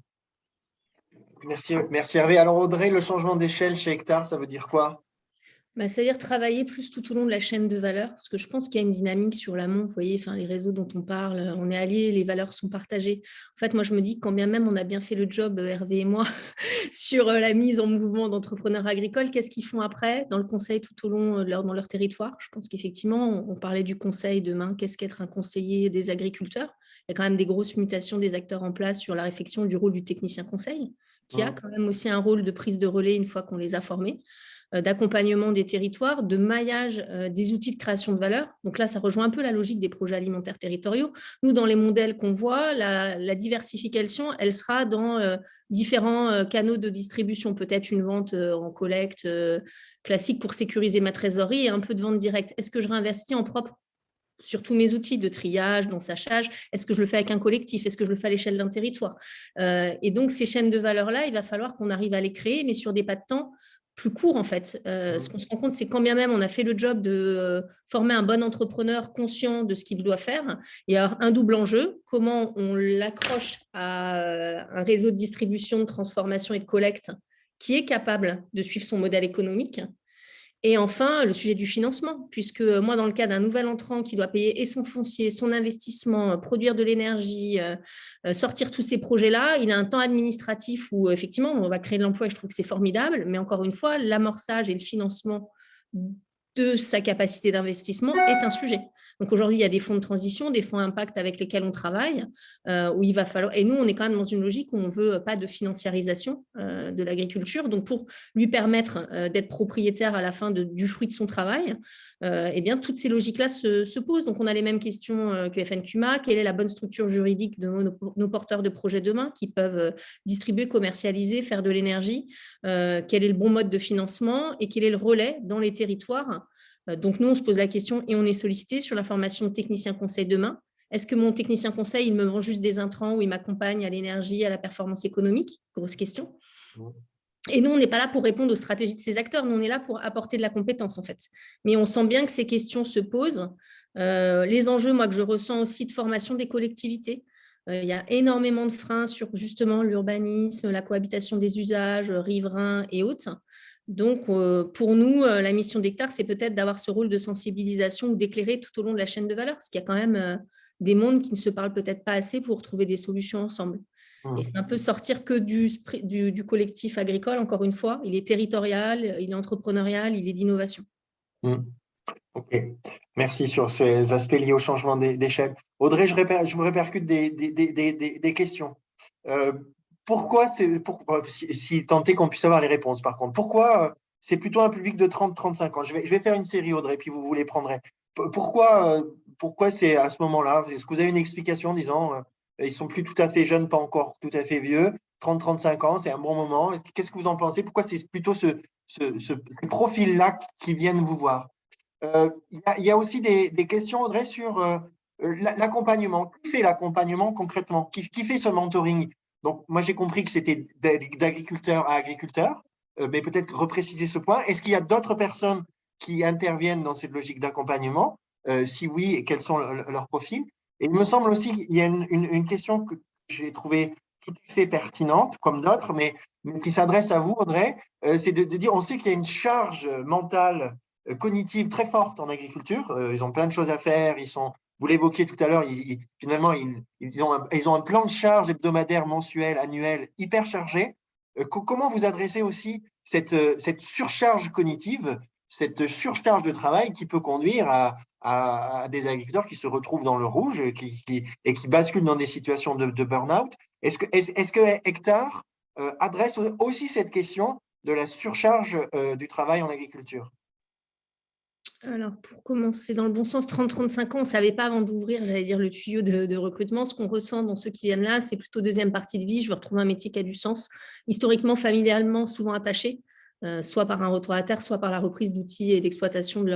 Merci Hervé. Alors Audrey, le changement d'échelle chez Hectare, ça veut dire quoi? C'est-à-dire travailler plus tout au long de la chaîne de valeur, parce que je pense qu'il y a une dynamique sur l'amont, vous voyez, les réseaux dont on parle, on est alliés, les valeurs sont partagées. En fait, moi, je me dis que quand bien même on a bien fait le job, Hervé et moi, sur la mise en mouvement d'entrepreneurs agricoles, qu'est-ce qu'ils font après dans le conseil tout au long dans leur territoire? Je pense qu'effectivement, on parlait du conseil demain, qu'est-ce qu'être un conseiller des agriculteurs? Il y a quand même des grosses mutations des acteurs en place sur la réflexion du rôle du technicien conseil, qui a quand même aussi un rôle de prise de relais une fois qu'on les a formés, d'accompagnement des territoires, de maillage des outils de création de valeur. Donc là, ça rejoint un peu la logique des projets alimentaires territoriaux. Nous, dans les modèles qu'on voit, la diversification, elle sera dans différents canaux de distribution, peut-être une vente en collecte classique pour sécuriser ma trésorerie et un peu de vente directe. Est-ce que je réinvestis en propre sur tous mes outils de triage, d'ensachage? Est-ce que je le fais avec un collectif? Est-ce que je le fais à l'échelle d'un territoire? Et donc, ces chaînes de valeur-là, il va falloir qu'on arrive à les créer, mais sur des pas de temps plus court en fait. Ce qu'on se rend compte, c'est quand bien même on a fait le job de former un bon entrepreneur conscient de ce qu'il doit faire, il y a un double enjeu, comment on l'accroche à un réseau de distribution, de transformation et de collecte qui est capable de suivre son modèle économique. Et enfin, le sujet du financement, puisque moi, dans le cas d'un nouvel entrant qui doit payer et son foncier, son investissement, produire de l'énergie, sortir tous ces projets-là, il a un temps administratif où, effectivement, on va créer de l'emploi et je trouve que c'est formidable, mais encore une fois, l'amorçage et le financement de sa capacité d'investissement est un sujet. Donc aujourd'hui, il y a des fonds de transition, des fonds impact avec lesquels on travaille, où il va falloir. Et nous, on est quand même dans une logique où on ne veut pas de financiarisation de l'agriculture. Donc pour lui permettre d'être propriétaire à la fin du fruit de son travail, eh bien, toutes ces logiques-là se posent. Donc on a les mêmes questions que FNQMA. Quelle est la bonne structure juridique de nos porteurs de projets demain qui peuvent distribuer, commercialiser, faire de l'énergie? Quel est le bon mode de financement et quel est le relais dans les territoires? Donc, nous, on se pose la question et on est sollicité sur la formation de technicien conseil demain. Est-ce que mon technicien conseil, il me vend juste des intrants ou il m'accompagne à l'énergie, à la performance économique? Grosse question. Et nous, on n'est pas là pour répondre aux stratégies de ces acteurs, nous, on est là pour apporter de la compétence, en fait. Mais on sent bien que ces questions se posent. Les enjeux, moi, que je ressens aussi de formation des collectivités. Il y a énormément de freins sur justement l'urbanisme, la cohabitation des usages, riverains et autres. Donc, pour nous, la mission d'Hectare, c'est peut-être d'avoir ce rôle de sensibilisation ou d'éclairer tout au long de la chaîne de valeur, parce qu'il y a quand même des mondes qui ne se parlent peut-être pas assez pour trouver des solutions ensemble. Et c'est un peu sortir que du collectif agricole, encore une fois. Il est territorial, il est entrepreneurial, il est d'innovation. Ok, merci sur ces aspects liés au changement d'échelle. Audrey, je vous répercute des questions. Pourquoi, si tant est qu'on puisse avoir les réponses par contre, pourquoi c'est plutôt un public de 30-35 ans? Je vais faire une série, Audrey, puis vous les prendrez. Pourquoi c'est à ce moment-là? Est-ce que vous avez une explication disant Ils sont plus tout à fait jeunes, pas encore tout à fait vieux. 30-35 ans, c'est un bon moment. Qu'est-ce que vous en pensez? Pourquoi c'est plutôt ces profils-là qui viennent vous voir? Il y a aussi des questions, Audrey, sur l'accompagnement. Qui fait l'accompagnement concrètement? Qui fait ce mentoring? Donc, moi, j'ai compris que c'était d'agriculteur à agriculteur, mais peut-être repréciser ce point. Est-ce qu'il y a d'autres personnes qui interviennent dans cette logique d'accompagnement? Si oui, quels sont leurs profils? Et il me semble aussi qu'il y a une question que j'ai trouvée tout à fait pertinente, comme d'autres, mais qui s'adresse à vous, Audrey. C'est de dire, on sait qu'il y a une charge mentale cognitive très forte en agriculture. Ils ont plein de choses à faire. Vous l'évoquiez tout à l'heure, finalement, ils ont un plan de charge hebdomadaire, mensuel, annuel, hyper chargé. Comment vous adressez aussi cette surcharge cognitive, cette surcharge de travail qui peut conduire à des agriculteurs qui se retrouvent dans le rouge et qui basculent dans des situations de burn-out? Est-ce que Hectare adresse aussi cette question de la surcharge du travail en agriculture? Alors, pour commencer dans le bon sens, 30-35 ans, on ne savait pas avant d'ouvrir, j'allais dire, le tuyau de recrutement. Ce qu'on ressent dans ceux qui viennent là, c'est plutôt deuxième partie de vie. Je veux retrouver un métier qui a du sens, historiquement, familialement, souvent attaché, soit par un retour à terre, soit par la reprise d'outils et d'exploitation de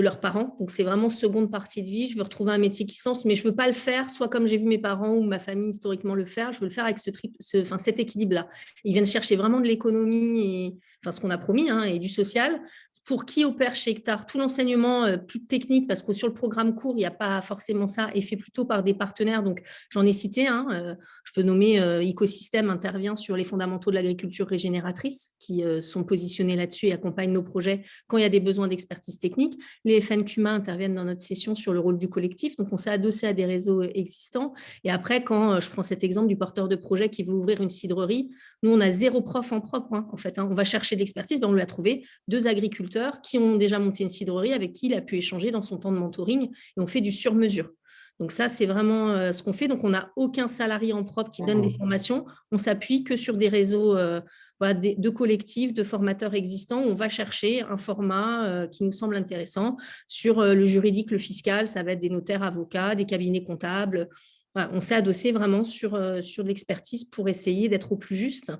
leurs parents. Donc, c'est vraiment seconde partie de vie. Je veux retrouver un métier qui sens, mais je ne veux pas le faire, soit comme j'ai vu mes parents ou ma famille historiquement le faire. Je veux le faire avec cet équilibre-là. Ils viennent chercher vraiment de l'économie, et, ce qu'on a promis, hein, et du social. Pour qui opère chez Hectare, tout l'enseignement plus technique, parce que sur le programme court, il n'y a pas forcément ça, est fait plutôt par des partenaires. Donc, j'en ai cité, je peux nommer Ecosystème intervient sur les fondamentaux de l'agriculture régénératrice, qui sont positionnés là-dessus et accompagnent nos projets quand il y a des besoins d'expertise technique. Les FNQMA interviennent dans notre session sur le rôle du collectif. Donc, on s'est adossé à des réseaux existants. Et après, quand je prends cet exemple du porteur de projet qui veut ouvrir une cidrerie, nous, on a 0 prof en propre, en fait. On va chercher d'expertise, on lui a trouvé 2 agriculteurs qui ont déjà monté une cidrerie avec qui il a pu échanger dans son temps de mentoring, et on fait du sur-mesure. Donc ça, c'est vraiment ce qu'on fait. Donc, on n'a aucun salarié en propre qui donne des formations. On s'appuie que sur des réseaux de collectifs, de formateurs existants. On va chercher un format qui nous semble intéressant sur le juridique, le fiscal. Ça va être des notaires, avocats, des cabinets comptables. Voilà, on s'est adossé vraiment sur de l'expertise pour essayer d'être au plus juste.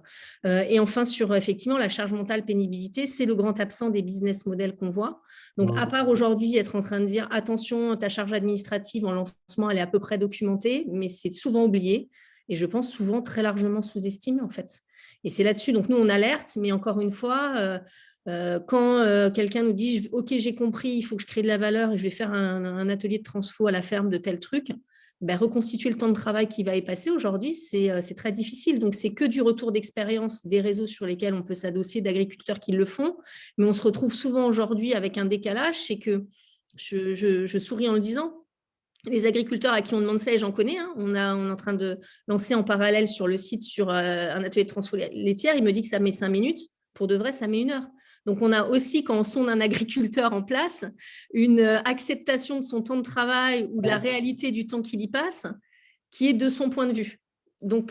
Et enfin, sur effectivement la charge mentale, pénibilité, c'est le grand absent des business models qu'on voit. Donc, à part aujourd'hui être en train de dire attention, ta charge administrative en lancement, elle est à peu près documentée, mais c'est souvent oublié et je pense souvent très largement sous-estimé en fait. Et c'est là-dessus, donc nous on alerte, mais encore une fois, quand quelqu'un nous dit ok, j'ai compris, il faut que je crée de la valeur et je vais faire un atelier de transfo à la ferme de tel truc. Reconstituer le temps de travail qui va y passer aujourd'hui, c'est très difficile. Donc, c'est que du retour d'expérience des réseaux sur lesquels on peut s'adosser, d'agriculteurs qui le font. Mais on se retrouve souvent aujourd'hui avec un décalage. C'est que, je souris en le disant, les agriculteurs à qui on demande ça, et j'en connais, on est en train de lancer en parallèle sur le site sur un atelier de transfo laitière. Il me dit que ça met 5 minutes. Pour de vrai, ça met 1 heure. Donc, on a aussi, quand on sonde un agriculteur en place, une acceptation de son temps de travail ou de la réalité du temps qu'il y passe, qui est de son point de vue. Donc,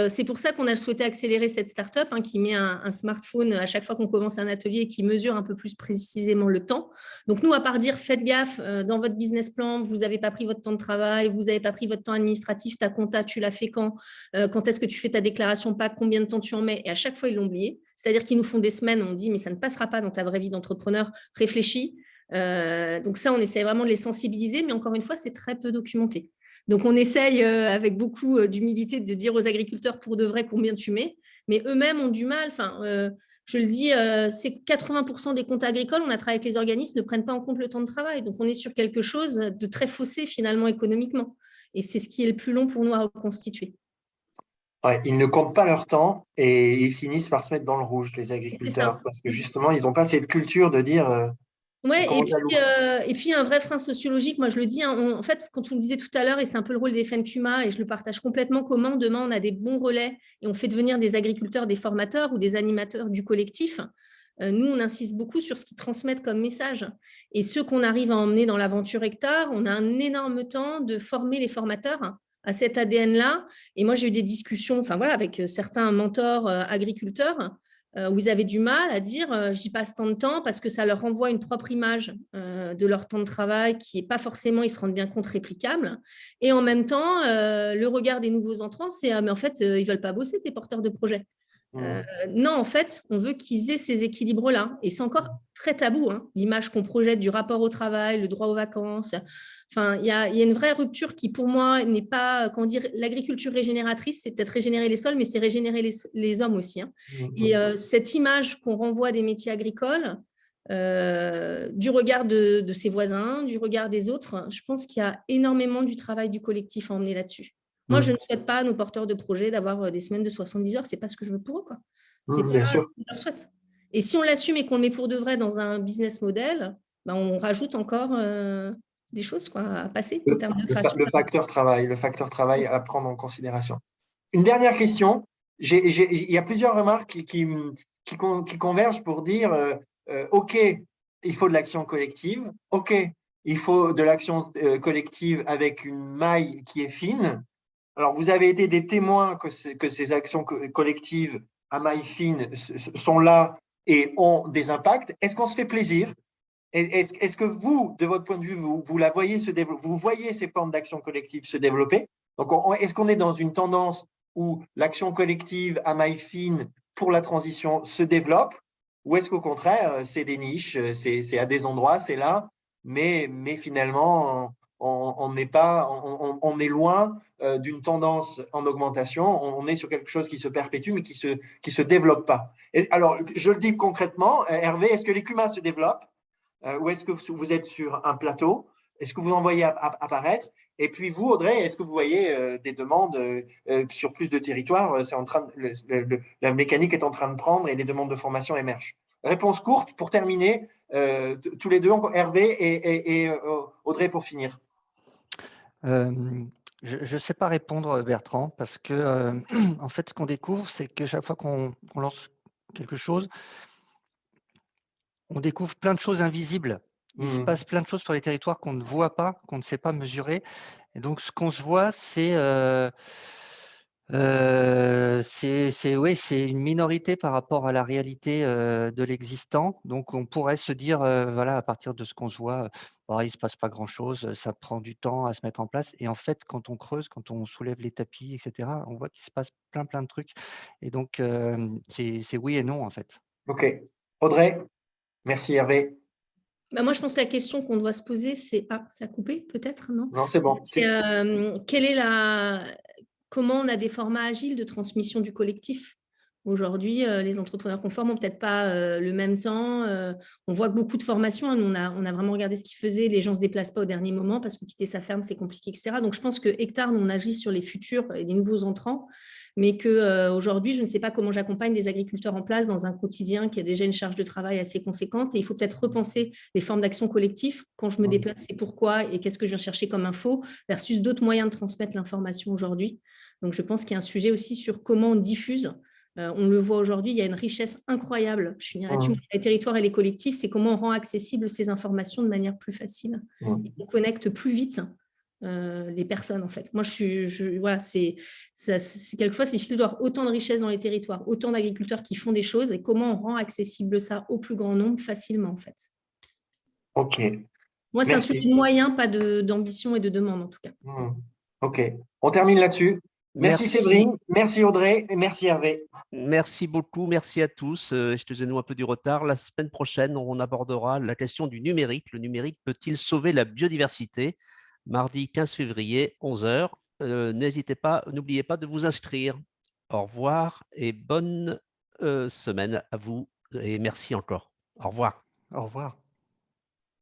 c'est pour ça qu'on a souhaité accélérer cette start-up qui met un smartphone à chaque fois qu'on commence un atelier et qui mesure un peu plus précisément le temps. Donc, nous, à part dire, faites gaffe, dans votre business plan, vous n'avez pas pris votre temps de travail, vous n'avez pas pris votre temps administratif, ta compta, tu l'as fait quand est-ce que tu fais ta déclaration PAC, combien de temps tu en mets? Et à chaque fois, ils l'ont oublié. C'est-à-dire qu'ils nous font des semaines, on dit, mais ça ne passera pas dans ta vraie vie d'entrepreneur, réfléchis. Donc ça, on essaie vraiment de les sensibiliser, mais encore une fois, c'est très peu documenté. Donc, on essaye avec beaucoup d'humilité de dire aux agriculteurs pour de vrai combien tu mets, mais eux-mêmes ont du mal. Je le dis, c'est 80% des comptes agricoles, on a travaillé avec les organismes, ne prennent pas en compte le temps de travail. Donc, on est sur quelque chose de très faussé finalement économiquement. Et c'est ce qui est le plus long pour nous à reconstituer. Ouais, ils ne comptent pas leur temps et ils finissent par se mettre dans le rouge, les agriculteurs, parce que justement, ils n'ont pas cette culture de dire… Oui, et puis un vrai frein sociologique, moi je le dis, en fait, quand on le disait tout à l'heure, et c'est un peu le rôle des FNQMA, et je le partage complètement, comment demain on a des bons relais et on fait devenir des agriculteurs, des formateurs ou des animateurs du collectif. Nous, on insiste beaucoup sur ce qu'ils transmettent comme message. Et ceux qu'on arrive à emmener dans l'aventure Hectare, on a un énorme temps de former les formateurs à cet ADN-là. Et moi, j'ai eu des discussions avec certains mentors agriculteurs où ils avaient du mal à dire j'y passe tant de temps parce que ça leur renvoie une propre image de leur temps de travail qui n'est pas forcément, ils se rendent bien compte, réplicable. Et en même temps, le regard des nouveaux entrants, c'est mais en fait, ils ne veulent pas bosser, tes porteurs de projets. Non, en fait, on veut qu'ils aient ces équilibres-là. Et c'est encore très tabou, hein, l'image qu'on projette du rapport au travail, le droit aux vacances. Enfin, il y a une vraie rupture qui, pour moi, n'est pas, comment dire, l'agriculture régénératrice, c'est peut-être régénérer les sols, mais c'est régénérer les hommes aussi. Hein. Et cette image qu'on renvoie des métiers agricoles, du regard de ses voisins, du regard des autres, je pense qu'il y a énormément du travail du collectif à emmener là-dessus. Moi, je ne souhaite pas à nos porteurs de projets d'avoir des semaines de 70 heures. Ce n'est pas ce que je veux pour eux. Ce n'est pas ce que je leur souhaite. Et si on l'assume et qu'on le met pour de vrai dans un business model, ben on rajoute encore des choses à passer en termes de création. Le facteur travail à prendre en considération. Une dernière question. Il y a plusieurs remarques qui convergent pour dire OK, il faut de l'action collective. OK, il faut de l'action collective avec une maille qui est fine. Alors, vous avez été des témoins que ces actions collectives à maille fine sont là et ont des impacts. Est-ce qu'on se fait plaisir? Est-ce que vous, de votre point de vue, vous la voyez se développer, vous voyez ces formes d'action collective se développer? Donc, est-ce qu'on est dans une tendance où l'action collective à maille fine pour la transition se développe? Ou est-ce qu'au contraire, c'est des niches, c'est à des endroits, c'est là, mais finalement, on est loin d'une tendance en augmentation, on est sur quelque chose qui se perpétue, mais qui se développe pas. Alors, je le dis concrètement, Hervé, est-ce que les CUMA se développent? Ou est-ce que vous êtes sur un plateau? Est-ce que vous en voyez apparaître? Et puis vous, Audrey, est-ce que vous voyez des demandes sur plus de territoires? La mécanique est en train de prendre et les demandes de formation émergent. Réponse courte pour terminer, tous les deux, Hervé et Audrey pour finir. Je ne sais pas répondre, Bertrand, parce que en fait, ce qu'on découvre, c'est que chaque fois qu'on lance quelque chose, on découvre plein de choses invisibles. Il se passe plein de choses sur les territoires qu'on ne voit pas, qu'on ne sait pas mesurer. Et donc, ce qu'on se voit, c'est une minorité par rapport à la réalité de l'existant. Donc, on pourrait se dire, voilà, à partir de ce qu'on se voit, il ne se passe pas grand-chose, ça prend du temps à se mettre en place. Et en fait, quand on creuse, quand on soulève les tapis, etc., on voit qu'il se passe plein de trucs. Et donc, c'est oui et non, en fait. OK. Audrey, merci Hervé. Moi, je pense que la question qu'on doit se poser, c'est… Ah, ça a coupé peut-être, non? Non, c'est bon. Comment on a des formats agiles de transmission du collectif? Aujourd'hui, les entrepreneurs conformes n'ont peut-être pas le même temps. On voit que beaucoup de formations, hein, nous, on a vraiment regardé ce qu'ils faisaient. Les gens ne se déplacent pas au dernier moment parce que quitter sa ferme, c'est compliqué, etc. Donc, je pense que Hectare, nous, on agit sur les futurs et les nouveaux entrants, mais qu'aujourd'hui, je ne sais pas comment j'accompagne des agriculteurs en place dans un quotidien qui a déjà une charge de travail assez conséquente. Et il faut peut-être repenser les formes d'action collective. Quand je me déplace, c'est pourquoi et qu'est-ce que je viens chercher comme info versus d'autres moyens de transmettre l'information aujourd'hui. Donc, je pense qu'il y a un sujet aussi sur comment on diffuse. On le voit aujourd'hui, il y a une richesse incroyable. Je finirai là-dessus. Les territoires et les collectifs, c'est comment on rend accessibles ces informations de manière plus facile. Et on connecte plus vite les personnes, en fait. Moi, voilà, quelquefois, c'est difficile de voir autant de richesse dans les territoires, autant d'agriculteurs qui font des choses et comment on rend accessible ça au plus grand nombre facilement, en fait. OK. Moi, c'est un sujet de moyens, pas d'ambition et de demande, en tout cas. OK. On termine là-dessus. Merci Séverine, merci Audrey et merci Hervé. Merci beaucoup, merci à tous. Excusez-nous un peu du retard. La semaine prochaine, on abordera la question du numérique. Le numérique peut-il sauver la biodiversité? Mardi 15 février, 11 h. N'oubliez pas de vous inscrire. Au revoir et bonne semaine à vous et merci encore. Au revoir. Au revoir.